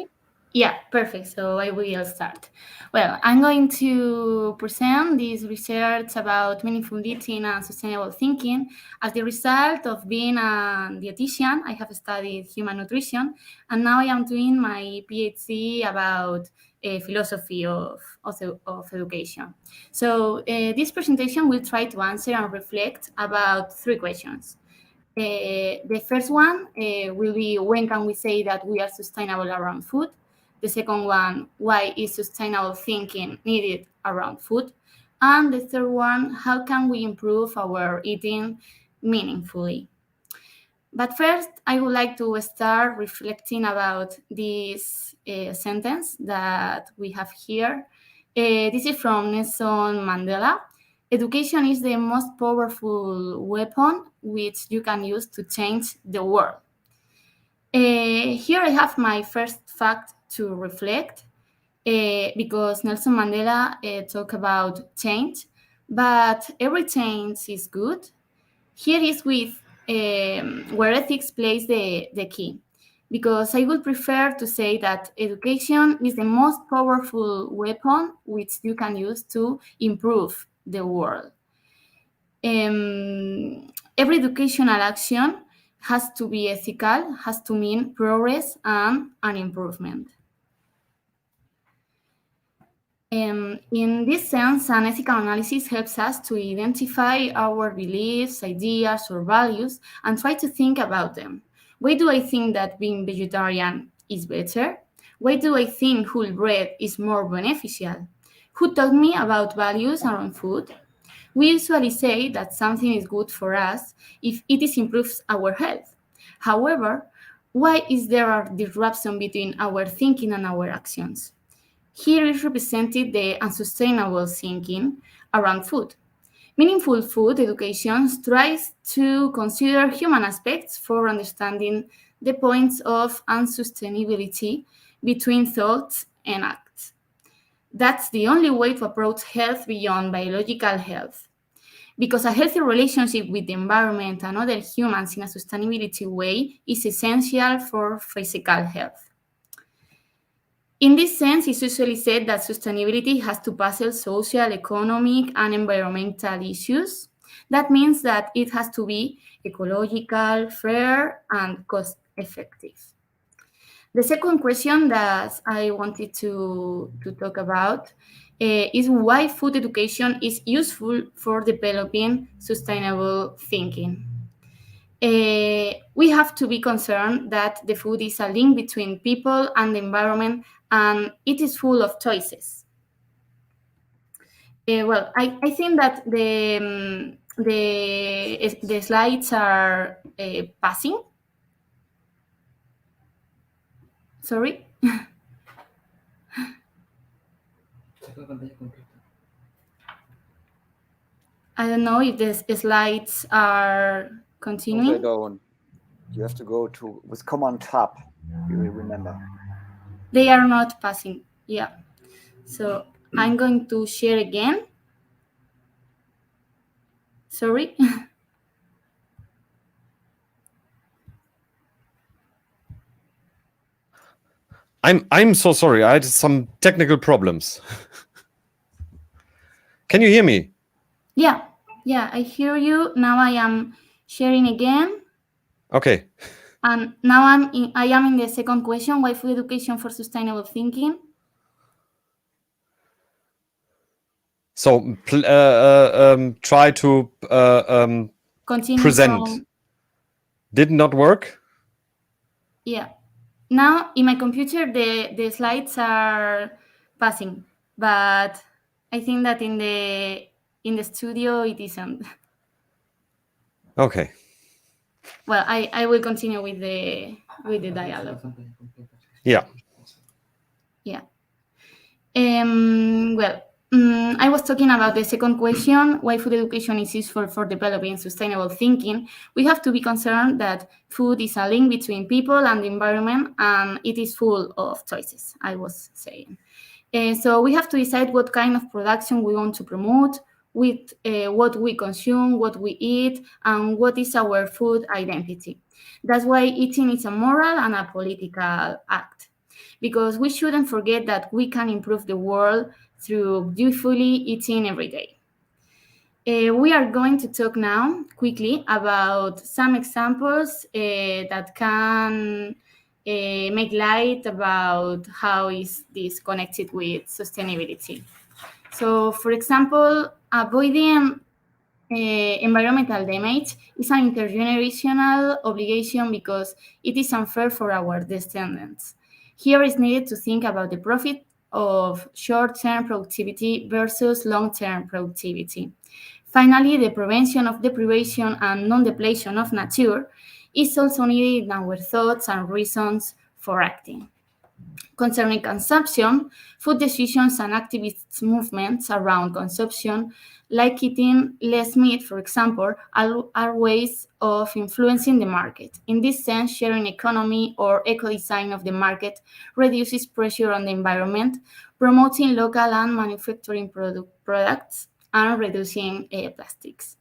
Yeah, perfect. So I will start. Well, I'm going to present this research about meaningful eating and sustainable thinking as the result of being a dietitian. I have studied human nutrition, and now I am doing my PhD about philosophy of education. So this presentation will try to answer and reflect about 3 questions. The first one will be, when can we say that we are sustainable around food? The second one, why is sustainable thinking needed around food? And the third one, how can we improve our eating meaningfully? But first, I would like to start reflecting about this sentence that we have here. This is from Nelson Mandela. Education is the most powerful weapon which you can use to change the world. Here I have my first fact to reflect, because Nelson Mandela talked about change, but every change is good. Here is with where ethics plays the key, because I would prefer to say that education is the most powerful weapon which you can use to improve the world. Every educational action has to be ethical, has to mean progress and an improvement. In this sense, an ethical analysis helps us to identify our beliefs, ideas, or values and try to think about them. Why do I think that being vegetarian is better? Why do I think whole bread is more beneficial? Who taught me about values around food? We usually say that something is good for us if it improves our health. However, why is there a disruption between our thinking and our actions? Here is represented the unsustainable thinking around food. Meaningful food education tries to consider human aspects for understanding the points of unsustainability between thoughts and acts. That's the only way to approach health beyond biological health, because a healthy relationship with the environment and other humans in a sustainability way is essential for physical health. In this sense, it's usually said that sustainability has to puzzle social, economic, and environmental issues. That means that it has to be ecological, fair, and cost-effective. The second question that I wanted to talk about is why food education is useful for developing sustainable thinking. We have to be concerned that the food is a link between people and the environment, and it is full of choices. I think that the slides are passing. Sorry. I don't know if the slides are continuing. No, they don't. You have to go to with Command Tab. You will remember. They are not passing. Yeah. So I'm going to share again. Sorry. I'm so sorry. I had some technical problems. Can you hear me? Yeah, I hear you. Now I am sharing again. Okay. And now I am in the second question, why food education for sustainable thinking? So try to Continue present. from, Did not work? yeah. Now in my computer, the slides are passing, but I think that in the studio it isn't. Okay. Well, I will continue with the dialogue. Yeah. Yeah. I was talking about the second question, why food education is useful for developing sustainable thinking. We have to be concerned that food is a link between people and the environment, and it is full of choices, I was saying. So we have to decide what kind of production we want to promote, with what we consume, what we eat, and what is our food identity. That's why eating is a moral and a political act, because we shouldn't forget that we can improve the world through beautifully eating every day. We are going to talk now quickly about some examples that can make light about how is this connected with sustainability. So, for example, avoiding environmental damage is an intergenerational obligation because it is unfair for our descendants. Here is needed to think about the profit of short-term productivity versus long-term productivity. Finally, the prevention of deprivation and non-depletion of nature is also needed in our thoughts and reasons for acting. Concerning consumption, food decisions and activist movements around consumption, like eating less meat, for example, are ways of influencing the market. In this sense, sharing economy or eco-design of the market reduces pressure on the environment, promoting local and manufacturing products, and reducing plastics.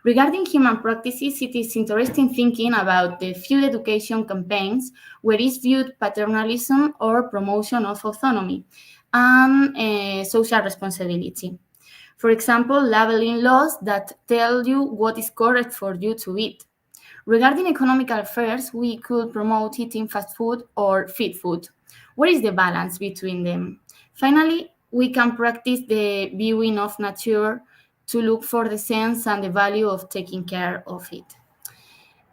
Regarding human practices, it is interesting thinking about the food education campaigns where is viewed paternalism or promotion of autonomy and social responsibility. For example, labeling laws that tell you what is correct for you to eat. Regarding economical affairs, we could promote eating fast food or fit food. What is the balance between them? Finally, we can practice the viewing of nature to look for the sense and the value of taking care of it.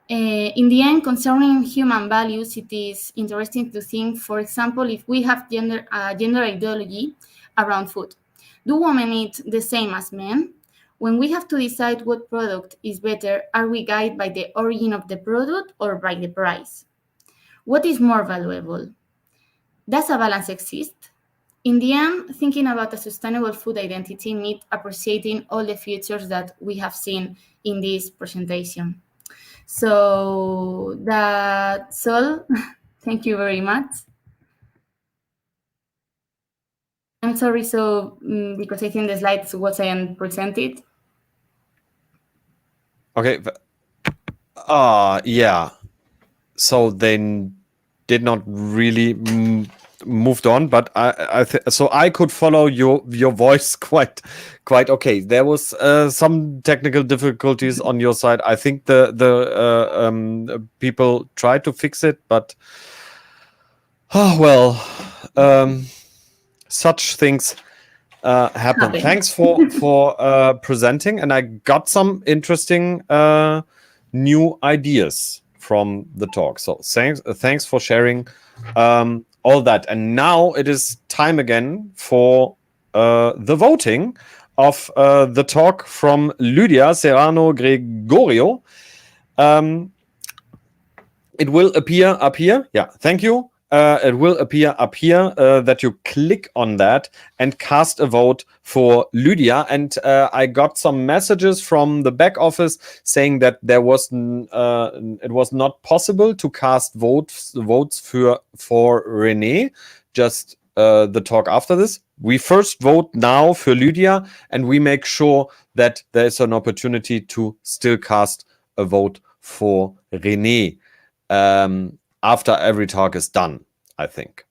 In the end, concerning human values, it is interesting to think, for example, if we have gender ideology around food. Do women eat the same as men? When we have to decide what product is better, are we guided by the origin of the product or by the price? What is more valuable? Does a balance exist? In the end, thinking about a sustainable food identity means appreciating all the features that we have seen in this presentation. So that's all. Thank you very much. I'm sorry, because I think the slides wasn't presented. Okay. Yeah. So they did not really moved on, but so I could follow your voice quite okay. There was some technical difficulties on your side. I think the people tried to fix it, but such things happen. Thanks for presenting, and I got some interesting new ideas from the talk. So thanks for sharing all that. And now it is time again for the voting of the talk from Lydia Serrano Gregorio. It will appear up here. Yeah, thank you. It will appear up here that you click on that and cast a vote for Lydia. And I got some messages from the back office saying that there was it was not possible to cast votes for René. Just the talk after this. We first vote now for Lydia, and we make sure that there is an opportunity to still cast a vote for René. After every talk is done, I think.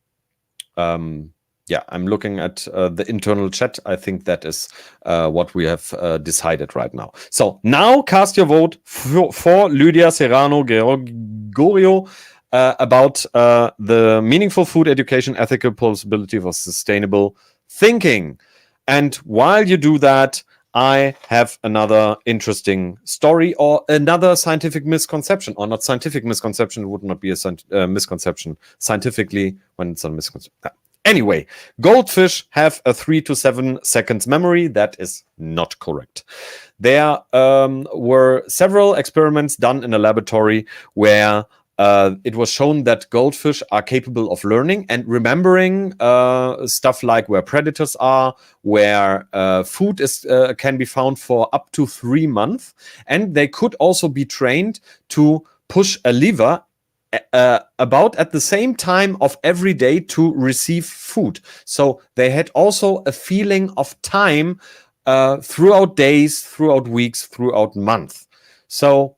Yeah, I'm looking at the internal chat. I think that is what we have decided right now. So now cast your vote for Lydia Serrano Gregorio about the meaningful food education, ethical possibility for sustainable thinking. And while you do that, I have another interesting story or another scientific misconception, or not scientific misconception. It would not be a misconception scientifically when it's a misconception. Anyway, goldfish have a 3 to 7 seconds memory. That is not correct. There were several experiments done in a laboratory where it was shown that goldfish are capable of learning and remembering stuff like where predators are, where food can be found for up to 3 months. And they could also be trained to push a lever about at the same time of every day to receive food. So they had also a feeling of time throughout days, throughout weeks, throughout months. So,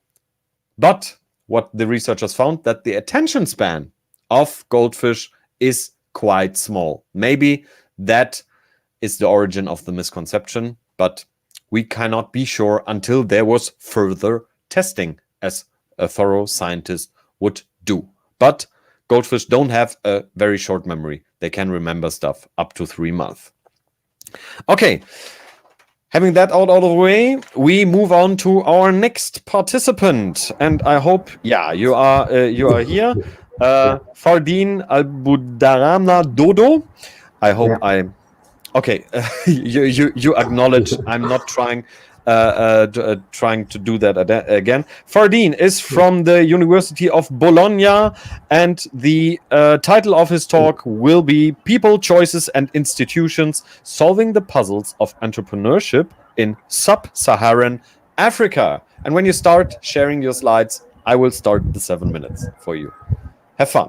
but what the researchers found, that the attention span of goldfish is quite small. Maybe that is the origin of the misconception, but we cannot be sure until there was further testing, as a thorough scientist would do. But goldfish don't have a very short memory. They can remember stuff up to 3 months. Okay. Having that out of the way, we move on to our next participant, and I hope, yeah, you are here, Fardeen Albudarana Dodo. I hope okay. You acknowledge. I'm not trying to do that again. Fardeen is from the University of Bologna, and the title of his talk will be People, Choices and Institutions Solving the Puzzles of Entrepreneurship in Sub-Saharan Africa. And when you start sharing your slides, I will start the 7 minutes for you. Have fun.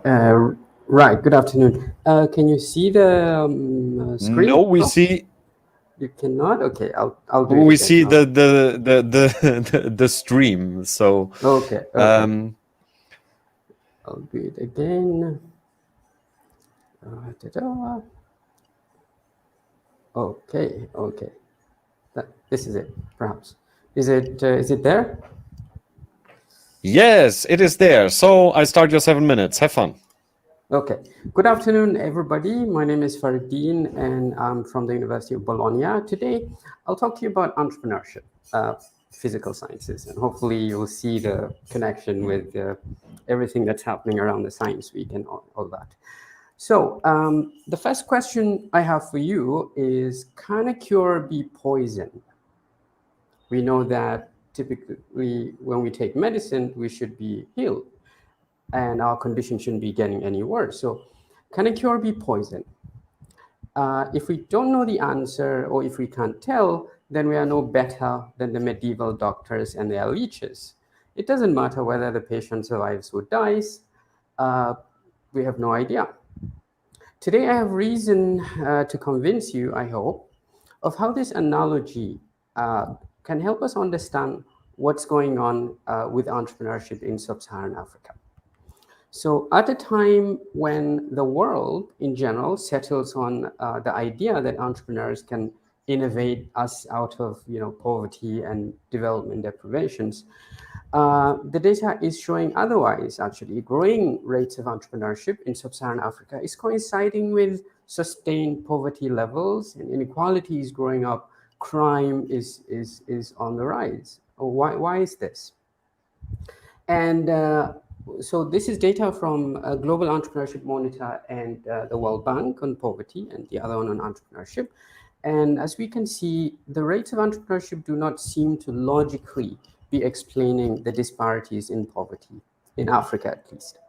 Right. Good afternoon. Can you see the screen? No, we see. You cannot. Okay, I'll do it. We see the stream. So okay. I'll do it again. Okay. This is it. Perhaps is it there? Yes, it is there. So I start your 7 minutes. Have fun. Okay. Good afternoon, everybody. My name is Fardeen, and I'm from the University of Bologna. Today, I'll talk to you about entrepreneurship, physical sciences, and hopefully you'll see the connection with everything that's happening around the Science Week and all that. So the first question I have for you is, can a cure be poison? We know that typically when we take medicine, we should be healed, and our condition shouldn't be getting any worse. So can a cure be poison? If we don't know the answer, or if we can't tell, then we are no better than the medieval doctors and their leeches. It doesn't matter whether the patient survives or dies. We have no idea. Today, I have reason to convince you, I hope, of how this analogy can help us understand what's going on with entrepreneurship in sub-Saharan Africa. So at a time when the world in general settles on the idea that entrepreneurs can innovate us out of poverty and development deprivations, the data is showing otherwise. Actually, growing rates of entrepreneurship in sub-Saharan Africa is coinciding with sustained poverty levels, and inequality is growing up. Crime is on the rise. Why is this? And so this is data from Global Entrepreneurship Monitor and the World Bank on poverty, and the other one on entrepreneurship. And as we can see, the rates of entrepreneurship do not seem to logically be explaining the disparities in poverty, in Africa at least.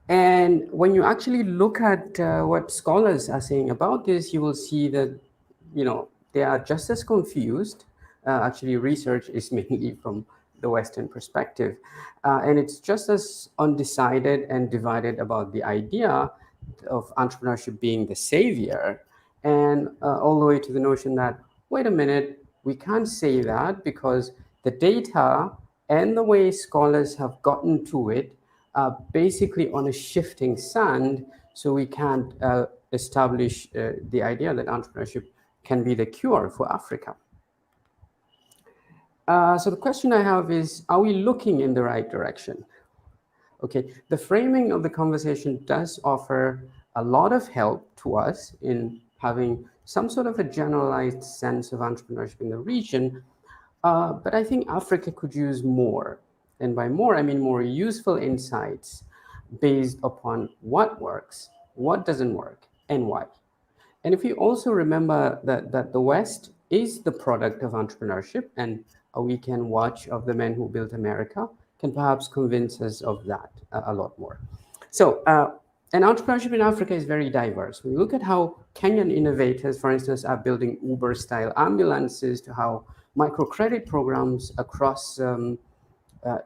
And when you actually look at what scholars are saying about this, you will see that, they are just as confused. Actually, research is mainly from the Western perspective. And it's just as undecided and divided about the idea of entrepreneurship being the savior, and all the way to the notion that, wait a minute, we can't say that because the data and the way scholars have gotten to it are basically on a shifting sand, so we can't establish the idea that entrepreneurship can be the cure for Africa. So the question I have is, are we looking in the right direction? Okay, the framing of the conversation does offer a lot of help to us in having some sort of a generalized sense of entrepreneurship in the region. But I think Africa could use more. And by more, I mean more useful insights based upon what works, what doesn't work, and why. And if you also remember that the West is the product of entrepreneurship, and a weekend watch of The Men Who Built America can perhaps convince us of that a lot more. So, and entrepreneurship in Africa is very diverse. When you look at how Kenyan innovators, for instance, are building Uber-style ambulances, to how microcredit programs across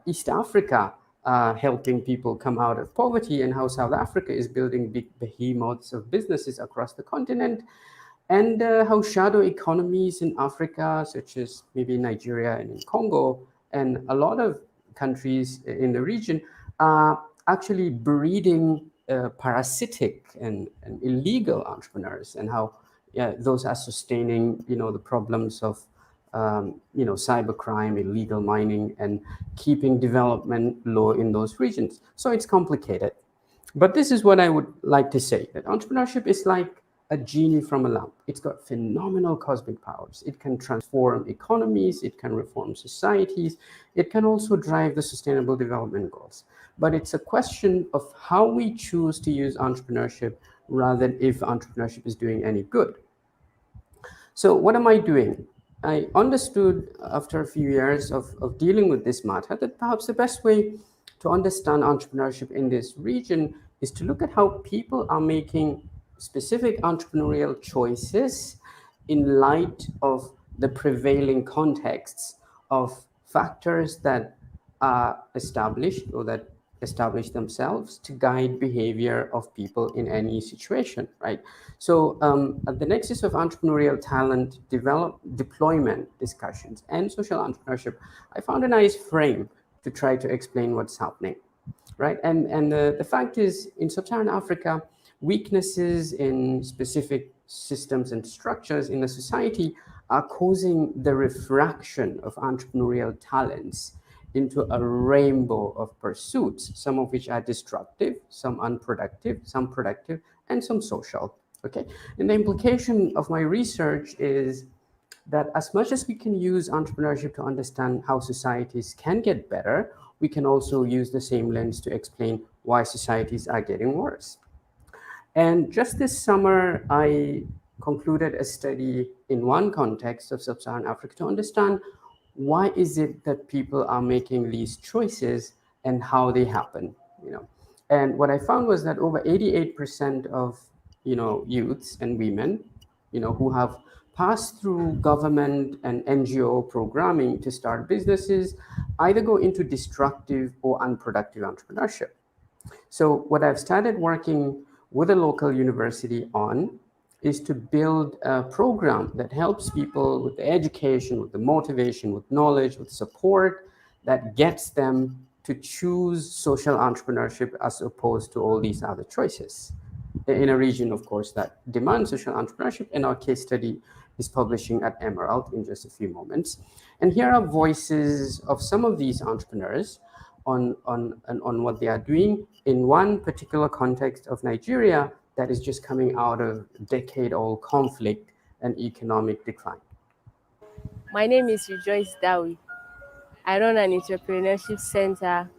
East Africa helping people come out of poverty, and how South Africa is building big behemoths of businesses across the continent, and how shadow economies in Africa, such as maybe Nigeria and in Congo, and a lot of countries in the region, are actually breeding parasitic and illegal entrepreneurs, and how those are sustaining, the problems of cybercrime, illegal mining, and keeping development low in those regions. So it's complicated. But this is what I would like to say, that entrepreneurship is like a genie from a lamp. It's got phenomenal cosmic powers. It can transform economies, it can reform societies, it can also drive the sustainable development goals. But it's a question of how we choose to use entrepreneurship rather than if entrepreneurship is doing any good. So what am I doing? I understood after a few years of dealing with this matter that perhaps the best way to understand entrepreneurship in this region is to look at how people are making specific entrepreneurial choices in light of the prevailing contexts of factors that are established or that establish themselves to guide behavior of people in any situation, right? So at the nexus of entrepreneurial talent, deployment discussions, and social entrepreneurship, I found a nice frame to try to explain what's happening, right? And the fact is, in Sub-Saharan Africa, weaknesses in specific systems and structures in the society are causing the refraction of entrepreneurial talents into a rainbow of pursuits, some of which are destructive, some unproductive, some productive, and some social. Okay, and the implication of my research is that as much as we can use entrepreneurship to understand how societies can get better, we can also use the same lens to explain why societies are getting worse. And just this summer, I concluded a study in one context of Sub-Saharan Africa to understand why is it that people are making these choices and how they happen, And what I found was that over 88% of, youths and women, who have passed through government and NGO programming to start businesses, either go into destructive or unproductive entrepreneurship. So what I've started working with a local university on is to build a program that helps people with the education, with the motivation, with knowledge, with support that gets them to choose social entrepreneurship as opposed to all these other choices. In a region, of course, that demands social entrepreneurship, and our case study is publishing at Emerald in just a few moments. And here are voices of some of these entrepreneurs on what they are doing in one particular context of Nigeria that is just coming out of decade-old conflict and economic decline. My name is Rejoice Dawi. I run an entrepreneurship center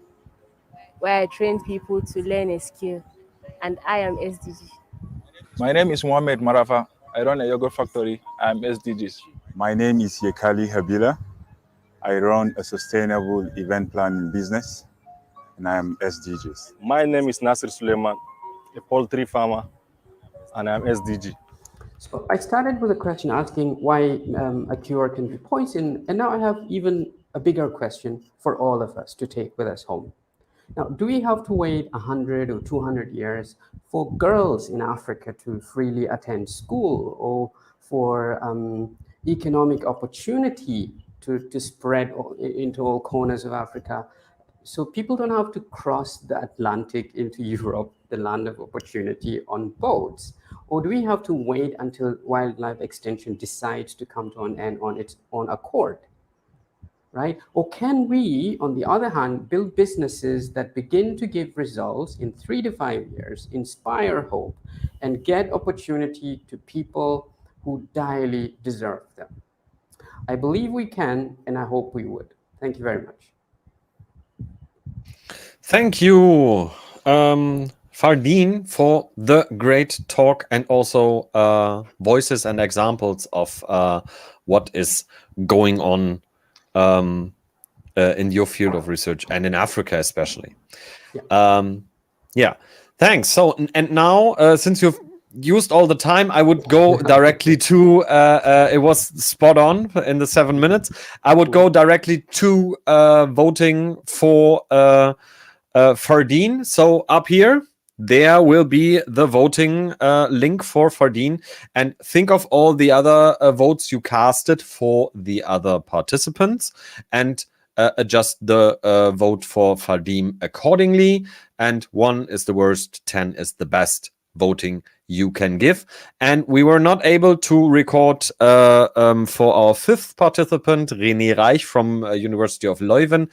where I train people to learn a skill, and I am SDG. My name is Mohamed Marafa. I run a yogurt factory. I'm SDGs. My name is Yekali Habila. I run a sustainable event planning business, and I am SDGs. My name is Nasir Suleiman, a poultry farmer, and I'm SDG. So I started with a question asking why a cure can be poison, and now I have even a bigger question for all of us to take with us home. Now, do we have to wait 100 or 200 years for girls in Africa to freely attend school, or for economic opportunity to spread into all corners of Africa? So people don't have to cross the Atlantic into Europe, the land of opportunity, on boats? Or do we have to wait until wildlife extinction decides to come to an end on its own accord? right? Or can we, on the other hand, build businesses that begin to give results in 3 to 5 years, inspire hope, and get opportunity to people who direly deserve them? I believe we can, and I hope we would. Thank you very much. Thank you, Fardeen, for the great talk and also voices and examples of what is going on in your field of research and in Africa especially. Yeah, thanks. So, and now, since you've used all the time, I would go directly to, it was spot on in the 7 minutes. I would go directly to voting for Fardeen. So up here, there will be the voting link for Fardeen. And think of all the other votes you casted for the other participants and adjust the vote for Fardeen accordingly. And 1 is the worst, 10 is the best voting you can give. And we were not able to record for our 5th participant, René Reich from University of Leuven,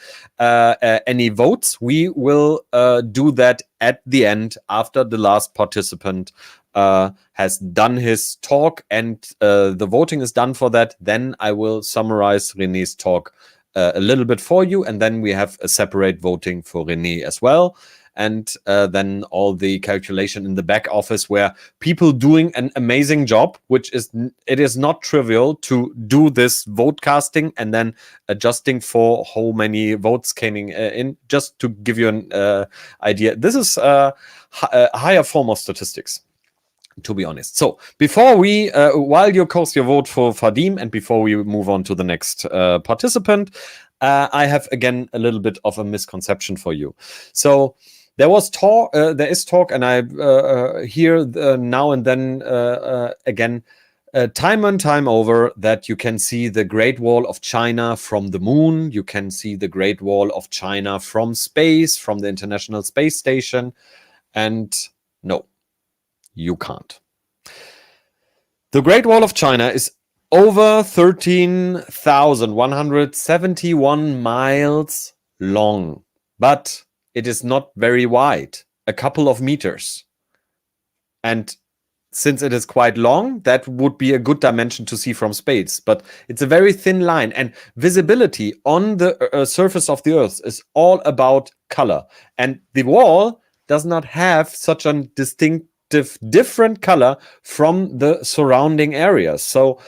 any votes. We will do that at the end after the last participant has done his talk and the voting is done for that. Then I will summarize René's talk a little bit for you, and then we have a separate voting for René as well. And then all the calculation in the back office where people doing an amazing job, which is, it is not trivial to do this vote casting and then adjusting for how many votes came in, just to give you an idea. This is a higher form of statistics, to be honest. So before we, while you cast your vote for Fardeen and before we move on to the next participant, I have again a little bit of a misconception for you. So there was talk, there is talk, and I hear now and then again, time and time over, that you can see the Great Wall of China from the moon. You can see the Great Wall of China from space, from the International Space Station. And no, you can't. The Great Wall of China is over 13,171 miles long, but it is not very wide, a couple of meters. And since it is quite long, that would be a good dimension to see from space, but it's a very thin line, and visibility on the surface of the Earth is all about color. And the wall does not have such a different color from the surrounding areas. So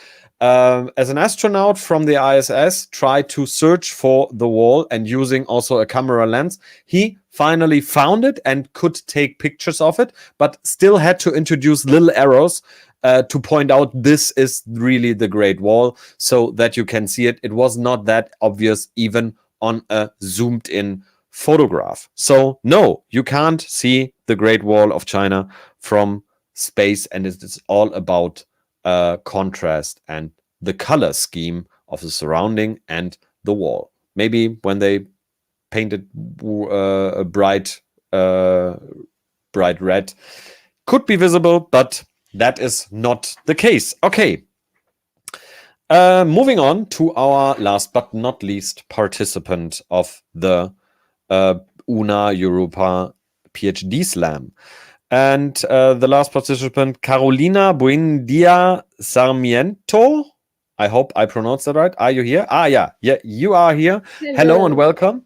as an astronaut from the ISS tried to search for the wall and using also a camera lens, he finally found it and could take pictures of it, but still had to introduce little arrows to point out this is really the Great Wall so that you can see it. It was not that obvious even on a zoomed in photograph. So no, you can't see the Great Wall of China from space, and it is all about contrast and the color scheme of the surrounding and the wall. Maybe when they painted a bright red, could be visible, but that is not the case. Okay. Moving on to our last but not least participant of the Una Europa PhD Slam. And the last participant, Carolina Buendia Sarmiento. I hope I pronounced that right. Are you here? Ah, yeah, you are here. Hello and welcome.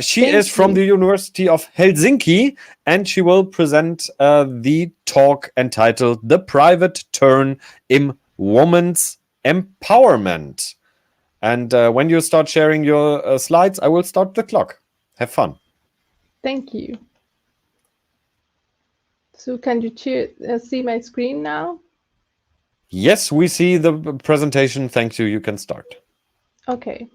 She is from the University of Helsinki, and she will present the talk entitled The Private Turn in Women's Empowerment. And when you start sharing your slides, I will start the clock. Have fun. Thank you. So can you see my screen now? Yes, we see the presentation. Thank you. You can start. Okay.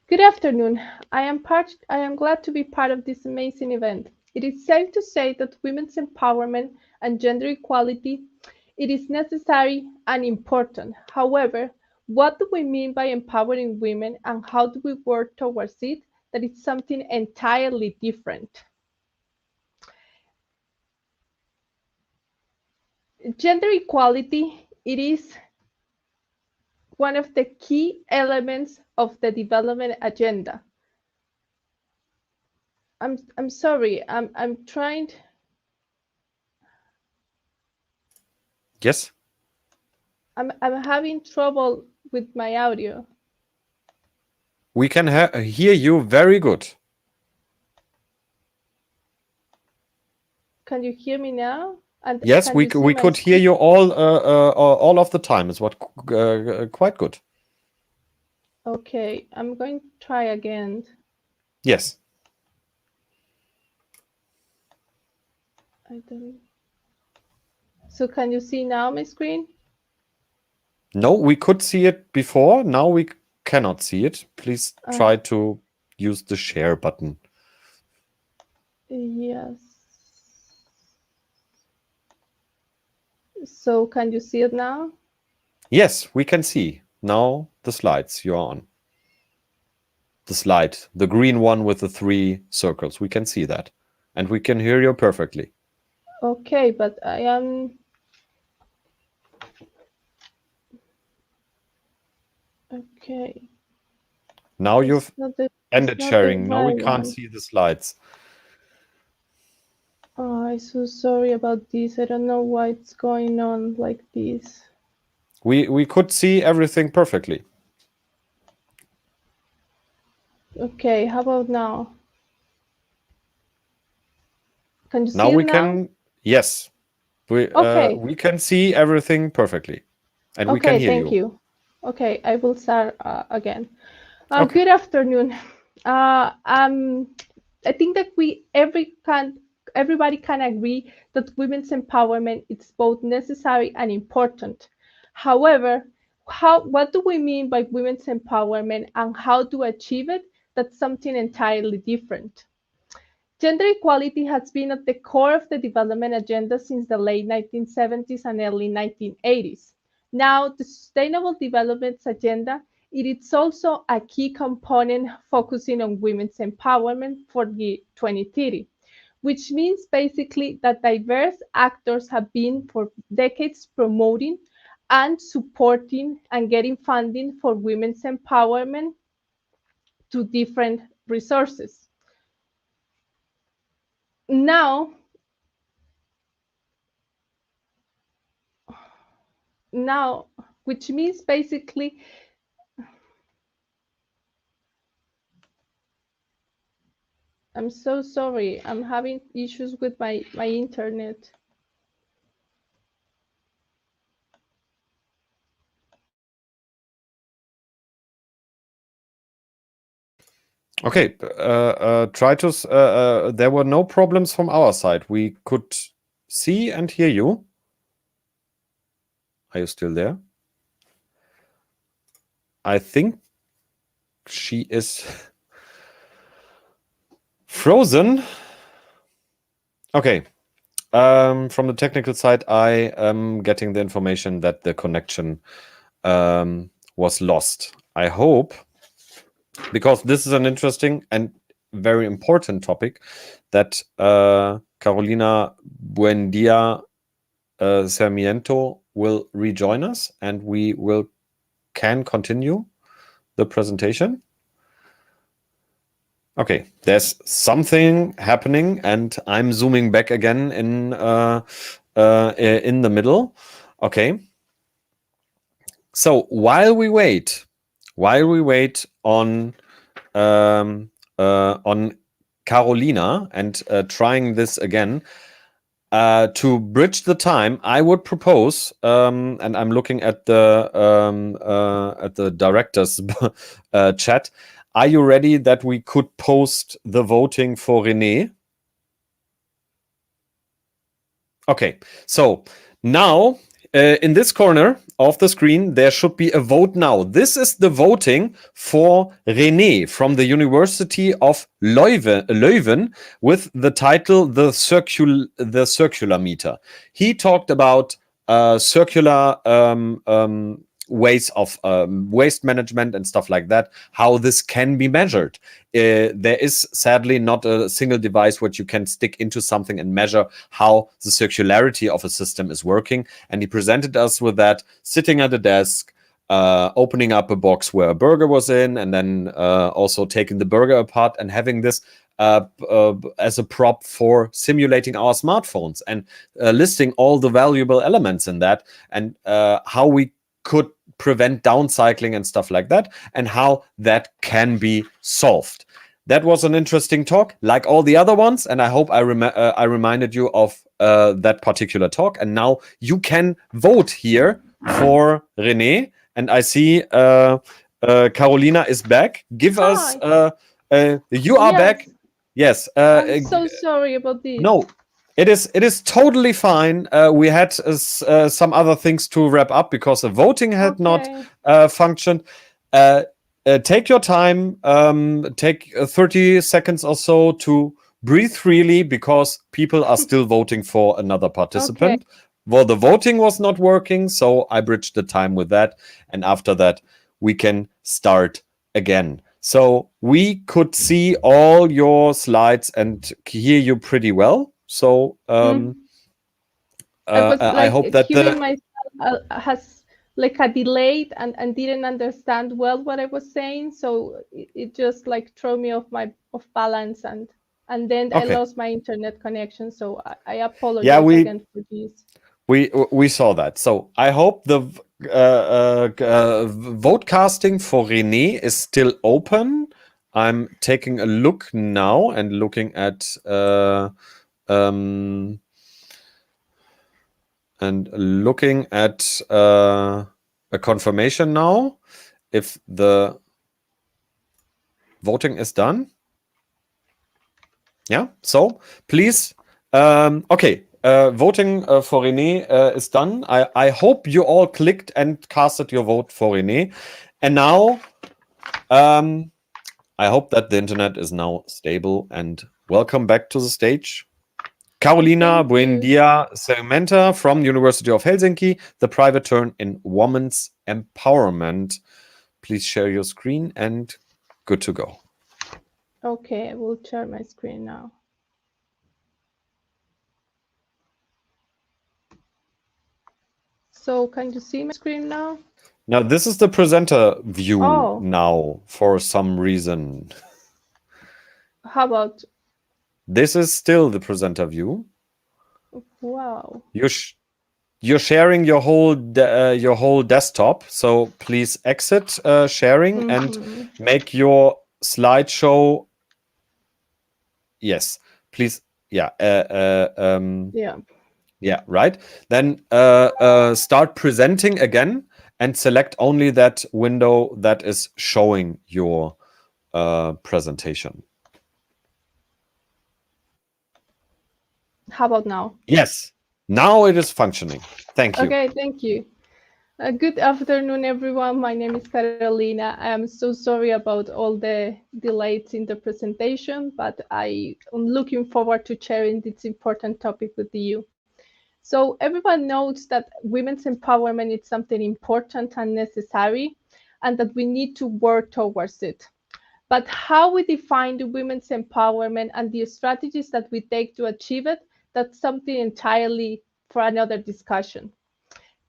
Good afternoon. I am glad to be part of this amazing event. It is safe to say that women's empowerment and gender equality, it is necessary and important. However, what do we mean by empowering women, and how do we work towards it? That is something entirely different. Gender equality, it is one of the key elements of the development agenda. I'm sorry. I'm trying. Yes. I'm having trouble with my audio. We can hear you very good. Can you hear me now? And yes, we could hear you all of the time. It's what quite good. Okay, I'm going to try again. Yes. I don't. So can you see now my screen? No, we could see it before. Now we cannot see it. Please try to use the share button. Yes. So can you see it now? Yes, we can see now the slides you're on. The slide, the green one with the 3 circles. We can see that. And we can hear you perfectly. Okay, but I am... Okay. Now you've ended sharing. Now we can't one. see the slides. Oh, I'm so sorry about this. I don't know why it's going on like this. We could see everything perfectly. Okay, how about now? Can you see Now it we now? can, yes. We can see everything perfectly. And we can hear thank you. Okay, I will start again. Okay. Good afternoon. I think that everybody can agree that women's empowerment is both necessary and important. However, what do we mean by women's empowerment and how to achieve it? That's something entirely different. Gender equality has been at the core of the development agenda since the late 1970s and early 1980s. Now, the Sustainable Development Agenda, it is also a key component focusing on women's empowerment for the 2030, which means basically that diverse actors have been for decades promoting and supporting and getting funding for women's empowerment to different resources. Now, which means basically I'm so sorry, I'm having issues with my internet. Okay, try to. There were no problems from our side. We could see and hear you. Are you still there? I think she is frozen. Okay. From the technical side, I am getting the information that the connection was lost. I hope, because this is an interesting and very important topic, that Carolina Buendia Sarmiento will rejoin us and we can continue the presentation. Okay, there's something happening and I'm zooming back again in the middle. Okay. So while we wait on Carolina and trying this again, to bridge the time, I would propose, and I'm looking at the director's chat. Are you ready that we could post the voting for René? Okay, so now in this corner of the screen, there should be a vote now. This is the voting for René from the University of Leuven with the title The Circularmeter. He talked about circular ways of waste management and stuff like that, how this can be measured. There is sadly not a single device which you can stick into something and measure how the circularity of a system is working. And he presented us with that, sitting at a desk, opening up a box where a burger was in, and then also taking the burger apart and having this as a prop for simulating our smartphones and listing all the valuable elements in that, and how we could prevent downcycling and stuff like that, and how that can be solved. That was an interesting talk, like all the other ones, and I hope I reminded you of that particular talk. And now you can vote here for René. And I see Carolina is back. Give us, you are back. Yes. I'm so sorry about this. No, it is totally fine. We had some other things to wrap up because the voting had not functioned. Take your time. Take 30 seconds or so to breathe freely, because people are still voting for another participant. Well, the voting was not working, so I bridged the time with that. And after that, we can start again. So we could see all your slides and hear you pretty well. So I hope that myself has like a delay and didn't understand well what I was saying. So it just like threw me off balance, and then I lost my internet connection. So I apologize again for this. We saw that. So I hope the vote casting for René is still open. I'm taking a look now and looking at a confirmation now if the voting is done. Yeah. So please, okay. Voting for René is done. I hope you all clicked and casted your vote for René. And now, I hope that the internet is now stable, and welcome back to the stage. Carolina Buendia Sarmiento from University of Helsinki, the private turn in women's empowerment. Please share your screen and good to go. Okay, I will share my screen now. So can you see my screen now? Now, this is the presenter view now for some reason. How about? This is still the presenter view. Wow. You're sharing your whole desktop, so please exit sharing and make your slideshow. Yes, please. Yeah. Yeah, right. Then start presenting again and select only that window that is showing your presentation. How about now? Yes, now it is functioning. Thank you. Okay, thank you. Good afternoon, everyone. My name is Carolina. I am so sorry about all the delays in the presentation, but I am looking forward to sharing this important topic with you. So everyone knows that women's empowerment is something important and necessary, and that we need to work towards it. But how we define the women's empowerment and the strategies that we take to achieve it, that's something entirely for another discussion.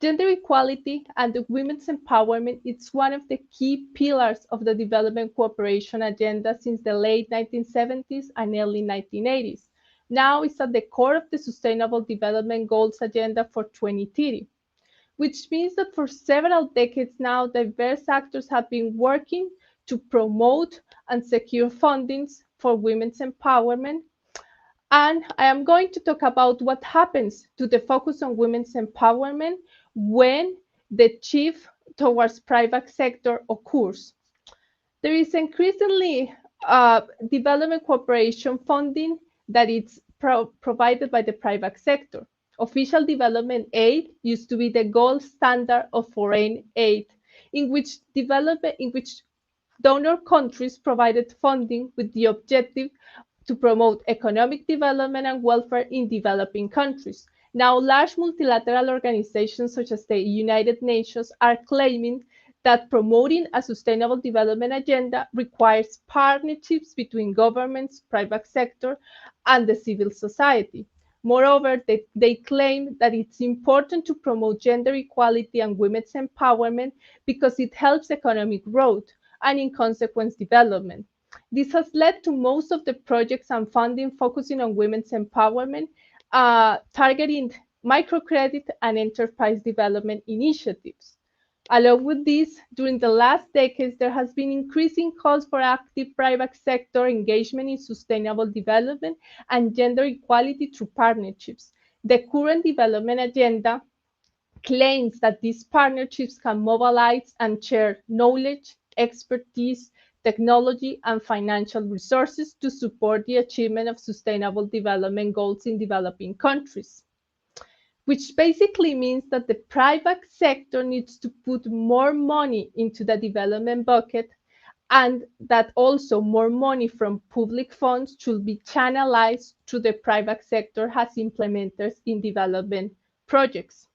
Gender equality and the women's empowerment is one of the key pillars of the development cooperation agenda since the late 1970s and early 1980s. Now it's at the core of the Sustainable Development Goals agenda for 2030, which means that for several decades now, diverse actors have been working to promote and secure fundings for women's empowerment. And I am going to talk about what happens to the focus on women's empowerment when the shift towards private sector occurs. There is increasingly development cooperation funding that is provided by the private sector. Official development aid used to be the gold standard of foreign aid, in which donor countries provided funding with the objective to promote economic development and welfare in developing countries. Now, large multilateral organizations such as the United Nations are claiming that promoting a sustainable development agenda requires partnerships between governments, private sector, and the civil society. Moreover, they claim that it's important to promote gender equality and women's empowerment because it helps economic growth and, in consequence, development. This has led to most of the projects and funding focusing on women's empowerment, targeting microcredit and enterprise development initiatives. Along with this, during the last decades, there has been increasing calls for active private sector engagement in sustainable development and gender equality through partnerships. The current development agenda claims that these partnerships can mobilize and share knowledge, expertise, technology, and financial resources to support the achievement of sustainable development goals in developing countries, which basically means that the private sector needs to put more money into the development bucket, and that also more money from public funds should be channelized to the private sector as implementers in development projects.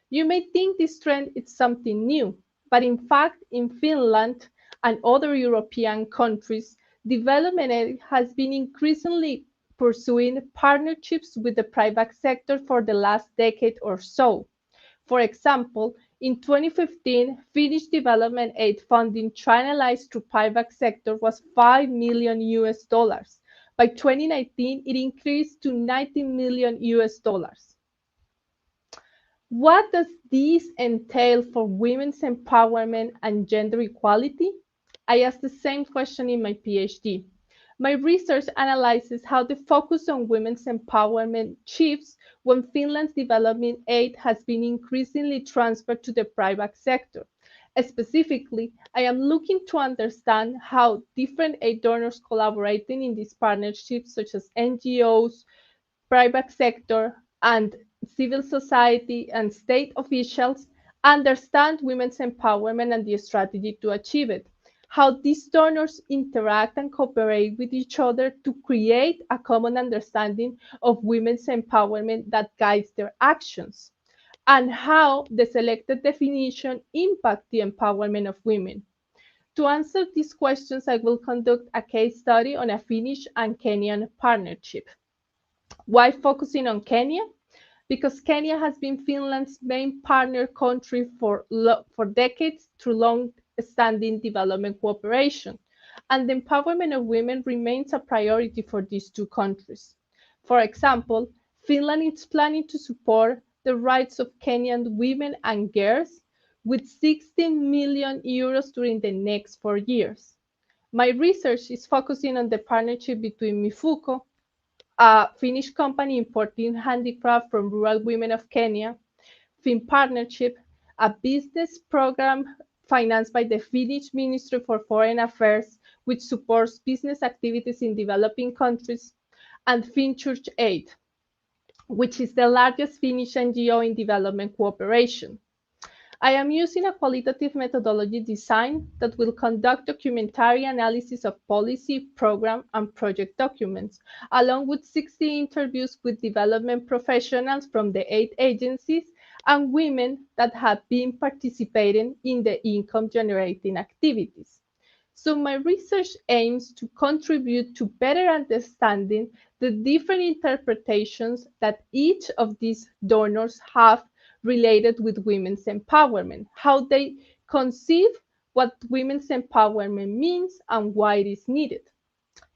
You may think this trend is something new, but in fact, in Finland and other European countries, development aid has been increasingly pursuing partnerships with the private sector for the last decade or so. For example, in 2015, Finnish development aid funding channelized to private sector was $5 million US. By 2019, it increased to $90 million US. What does this entail for women's empowerment and gender equality? I asked the same question in my PhD. My research analyzes how the focus on women's empowerment shifts when Finland's development aid has been increasingly transferred to the private sector. Specifically, I am looking to understand how different aid donors collaborating in these partnerships, such as NGOs, private sector, and civil society and state officials, understand women's empowerment and the strategy to achieve it, how these donors interact and cooperate with each other to create a common understanding of women's empowerment that guides their actions, and how the selected definition impacts the empowerment of women. To answer these questions, I will conduct a case study on a Finnish and Kenyan partnership. Why focusing on Kenya? Because Kenya has been Finland's main partner country for decades through long-standing development cooperation, and the empowerment of women remains a priority for these two countries. For example, Finland is planning to support the rights of Kenyan women and girls with 16 million euros during the next 4 years. My research is focusing on the partnership between Mifuko, a Finnish company importing handicraft from rural women of Kenya, Fin Partnership, a business program financed by the Finnish Ministry for Foreign Affairs, which supports business activities in developing countries, and FinChurch Aid, which is the largest Finnish NGO in development cooperation. I am using a qualitative methodology design that will conduct documentary analysis of policy, program, and project documents, along with 60 interviews with development professionals from the aid agencies and women that have been participating in the income-generating activities. So my research aims to contribute to better understanding the different interpretations that each of these donors have related with women's empowerment, how they conceive what women's empowerment means and why it is needed.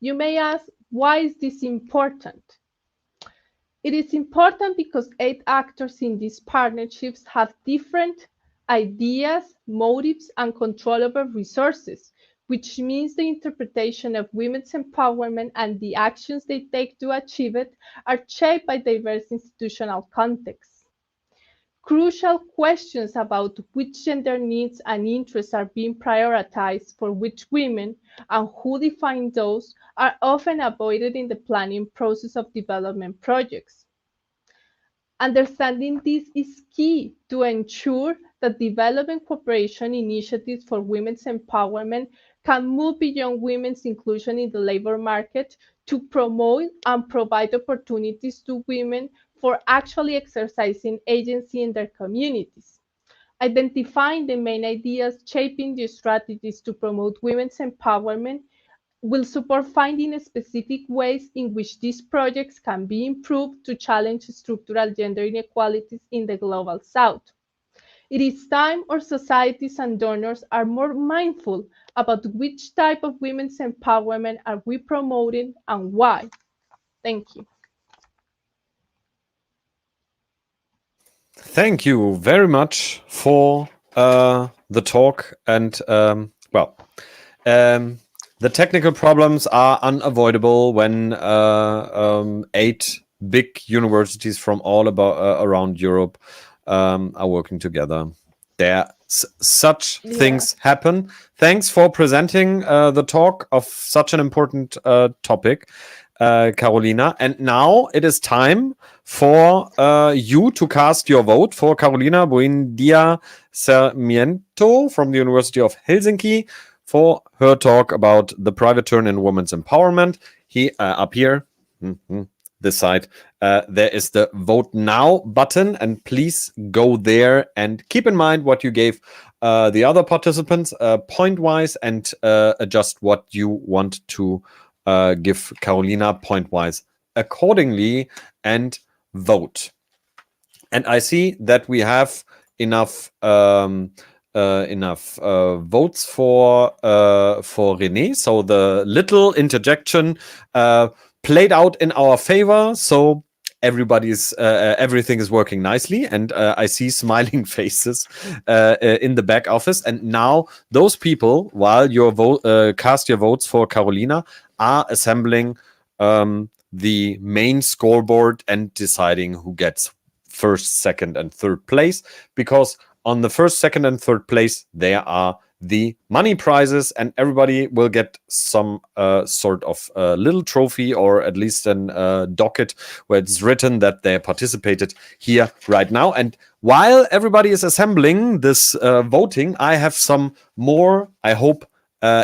You may ask, why is this important? It is important because aid actors in these partnerships have different ideas, motives, and control over resources, which means the interpretation of women's empowerment and the actions they take to achieve it are shaped by diverse institutional contexts. Crucial questions about which gender needs and interests are being prioritized for which women and who define those are often avoided in the planning process of development projects. Understanding this is key to ensure that development cooperation initiatives for women's empowerment can move beyond women's inclusion in the labor market to promote and provide opportunities to women for actually exercising agency in their communities. Identifying the main ideas shaping the strategies to promote women's empowerment will support finding specific ways in which these projects can be improved to challenge structural gender inequalities in the Global South. It is time our societies and donors are more mindful about which type of women's empowerment are we promoting and why. Thank you. Thank you very much for the talk. And the technical problems are unavoidable when 8 big universities from all around Europe are working together. Such things happen. Thanks for presenting the talk of such an important topic, Carolina. And now it is time for you to cast your vote for Carolina Buendia Sarmiento from the University of Helsinki for her talk about the private turn in women's empowerment. Up here, this side, there is the vote now button, and please go there and keep in mind what you gave the other participants point-wise, and adjust what you want to give Carolina point-wise accordingly, and vote. And I see that we have enough votes for René. So the little interjection played out in our favor. So everything is working nicely, and I see smiling faces in the back office. And now those people, while you cast your votes for Carolina, are assembling the main scoreboard and deciding who gets first, second, and third place, because on the first, second, and third place, there are the money prizes, and everybody will get some sort of little trophy, or at least a docket where it's written that they participated here right now. And while everybody is assembling this voting, I have some more, I hope,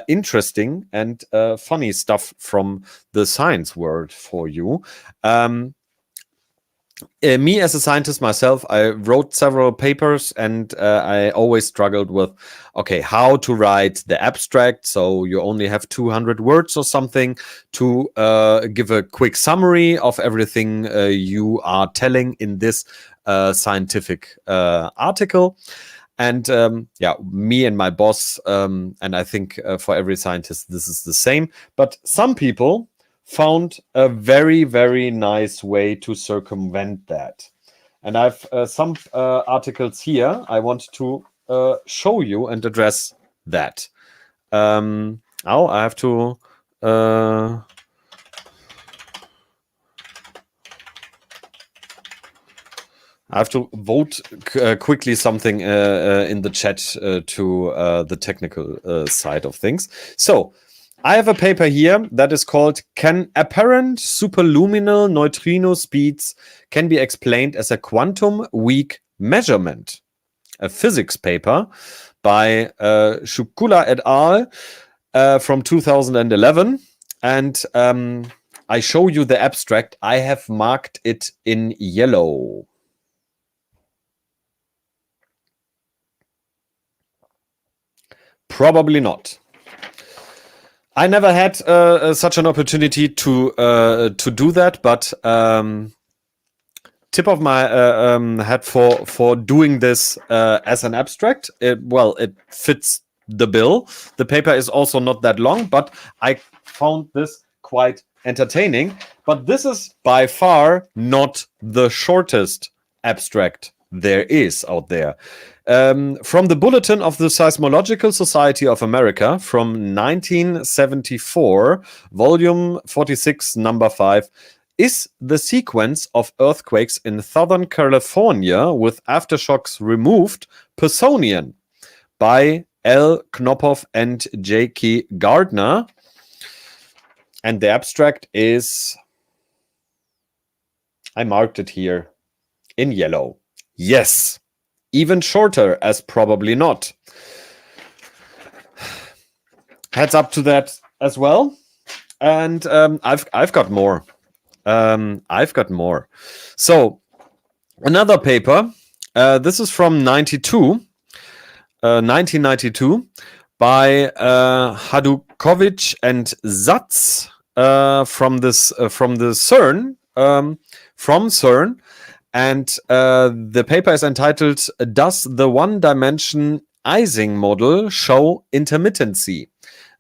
interesting and funny stuff from the science world for you. Me as a scientist myself, I wrote several papers, and I always struggled with, okay, how to write the abstract. So you only have 200 words or something to give a quick summary of everything you are telling in this scientific article. And me and my boss, and I think for every scientist this is the same, but some people found a very, very nice way to circumvent that. And I've some articles here I want to show you and address that. Now I have to vote quickly something in the chat to the technical side of things. So I have a paper here that is called "Can Apparent Superluminal Neutrino Speeds Can Be Explained as a Quantum Weak Measurement?" A physics paper by Shukula et al. From 2011. And I show you the abstract. I have marked it in yellow. Probably not. I never had such an opportunity to do that, but tip of my hat for doing this as an abstract. It fits the bill. The paper is also not that long, but I found this quite entertaining. But this is by far not the shortest abstract there is out there. From the Bulletin of the Seismological Society of America from 1974, volume 46, number 5, is the sequence of earthquakes in Southern California with aftershocks removed Personian by L. Knopov and J. K. Gardner. And the abstract is, I marked it here in yellow. Yes. Even shorter as probably not. Heads up to that as well. And I've got more. So another paper. This is from 1992 by Hadukovic and Satz from the CERN, from CERN. And the paper is entitled, Does the One-Dimension Ising Model Show Intermittency?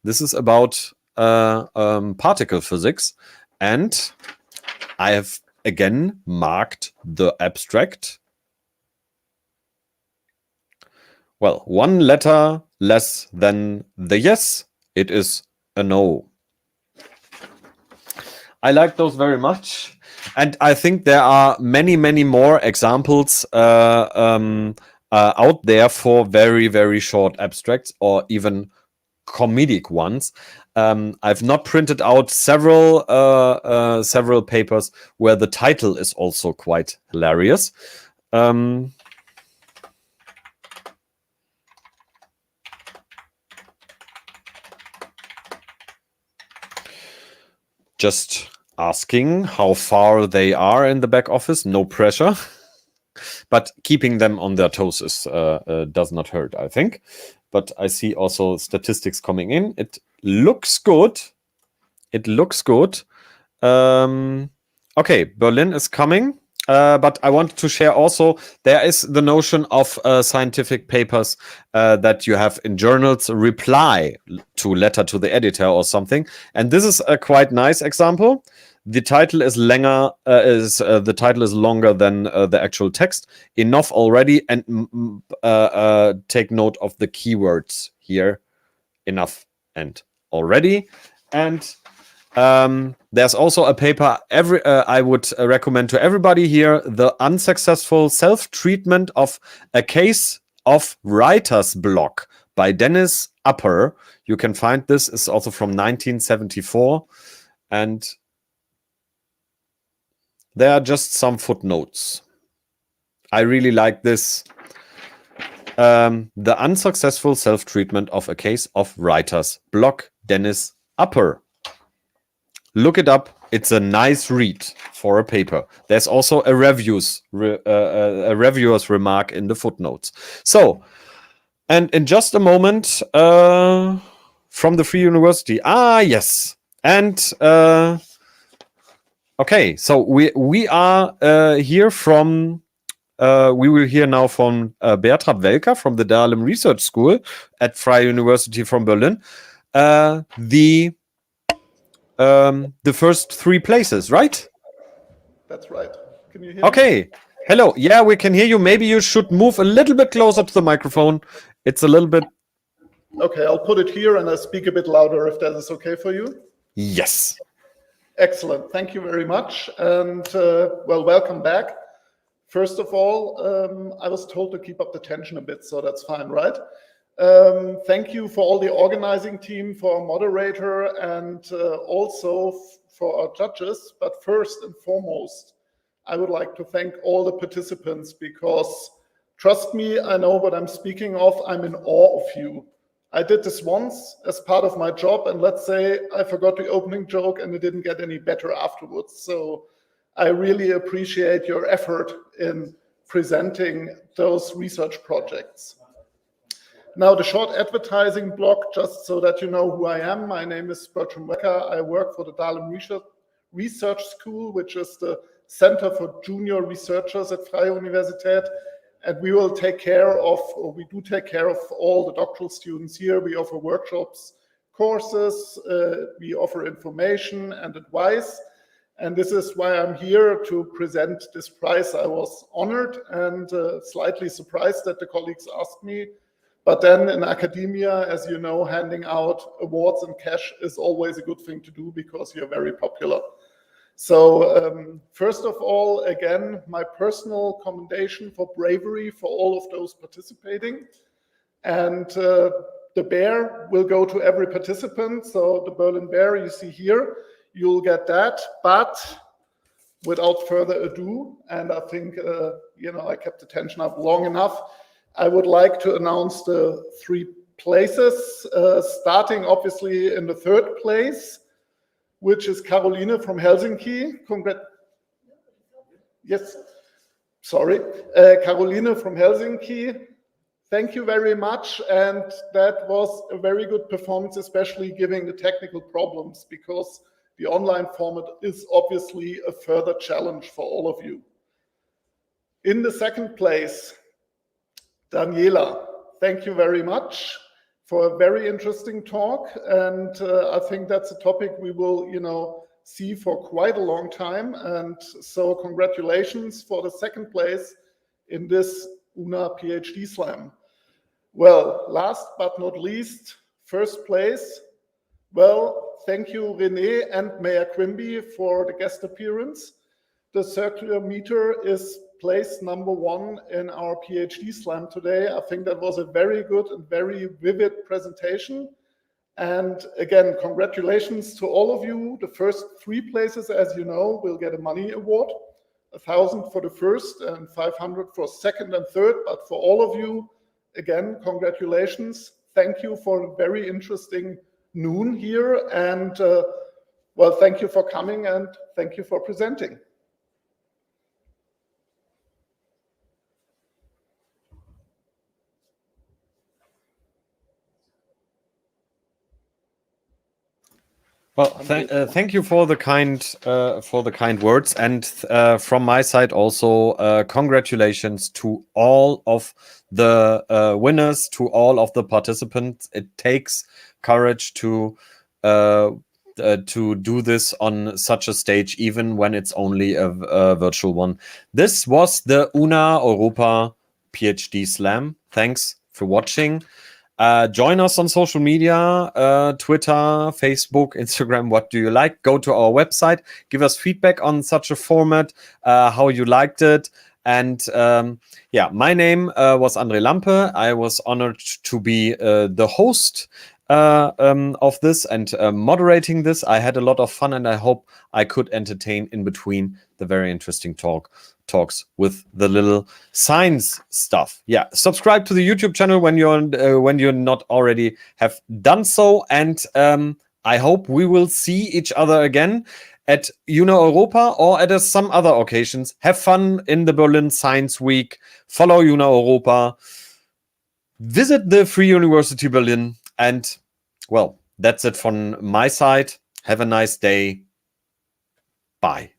This is about particle physics. And I have again marked the abstract. Well, one letter less than the yes. It is a no. I like those very much. And I think there are many, many more examples out there for very, very short abstracts or even comedic ones. I've not printed out several papers where the title is also quite hilarious. Just asking how far they are in the back office, no pressure. But keeping them on their toes is, does not hurt, I think. But I see also statistics coming in. It looks good. It looks good. Okay, Berlin is coming. But I want to share also, there is the notion of scientific papers that you have in journals reply to letter to the editor or something. And this is a quite nice example. The title is longer than the actual text. Enough already, and take note of the keywords here. Enough and already. And there's also a paper I would recommend to everybody here, The Unsuccessful Self-Treatment of a Case of Writer's Block by Dennis Upper. You can find this. It's also from 1974. And there are just some footnotes. I really like this. The Unsuccessful Self-Treatment of a Case of Writer's Block, Dennis Upper. Look it up. It's a nice read for a paper. There's also a reviewer's remark in the footnotes. So, and in just a moment, from the Free University. Ah, yes. And okay, so we are here from. We will hear now from Bertrand Welker from the Dahlem Research School at Freie University from Berlin. The first three places, right? That's right. Can you hear me? Okay. Hello. Yeah, we can hear you. Maybe you should move a little bit closer to the microphone. It's a little bit. Okay, I'll put it here and I'll speak a bit louder if that is okay for you. Yes. Excellent. Thank you very much. And well, welcome back. First of all, I was told to keep up the tension a bit, so that's fine, right? Thank you for all the organizing team, for our moderator, and also for our judges. But first and foremost, I would like to thank all the participants because, trust me, I know what I'm speaking of. I'm in awe of you. I did this once as part of my job, and let's say I forgot the opening joke and it didn't get any better afterwards. So I really appreciate your effort in presenting those research projects. Now, the short advertising block, just so that you know who I am. My name is Bertrand Welker. I work for the Dahlem Research School, which is the Center for Junior Researchers at Freie Universität. And we will take care of, or we do take care of all the doctoral students here. We offer workshops, courses, we offer information and advice. And this is why I'm here to present this prize. I was honored and slightly surprised that the colleagues asked me. But then in academia, as you know, handing out awards and cash is always a good thing to do because you're very popular. So first of all, again, my personal commendation for bravery for all of those participating. And the bear will go to every participant. So the Berlin Bear you see here, you'll get that. But without further ado, and I think, I kept the tension up long enough, I would like to announce the three places, starting obviously in the third place, which is Caroline from Helsinki. Yes, sorry. Caroline from Helsinki. thank you very much. And that was a very good performance, especially given the technical problems, because the online format is obviously a further challenge for all of you. In the second place, Daniela, thank you very much for a very interesting talk. And I think that's a topic we will, see for quite a long time. And so congratulations for the second place in this Una PhD Slam. Well, last but not least, first place. Well, thank you, René and Mayor Quimby, for the guest appearance. The Circularmeter is place number 1 in our PhD Slam today. I think that was a very good and very vivid presentation. And again, congratulations to all of you. The first 3 places, as you know, will get a money award, 1,000 for the first and 500 for second and third. But for all of you, again, congratulations. Thank you for a very interesting noon here. And well, thank you for coming and thank you for presenting. Well, thank you for the kind words, and from my side also, congratulations to all of the winners, to all of the participants. It takes courage to do this on such a stage, even when it's only a virtual one. This was the Una Europa PhD Slam. Thanks for watching. Join us on social media, Twitter, Facebook, Instagram. What do you like? Go to our website. Give us feedback on such a format, how you liked it. And yeah, my name was Andrei Lampe. I was honored to be the host of this and moderating this. I had a lot of fun, and I hope I could entertain in between the very interesting talks with the little science stuff. Yeah, subscribe to the YouTube channel when you're not already have done so, and I hope we will see each other again at Una Europa or at some other occasions. Have fun in the Berlin Science Week. Follow Una Europa. Visit the Free University Berlin, and well, that's it from my side. Have a nice day. Bye.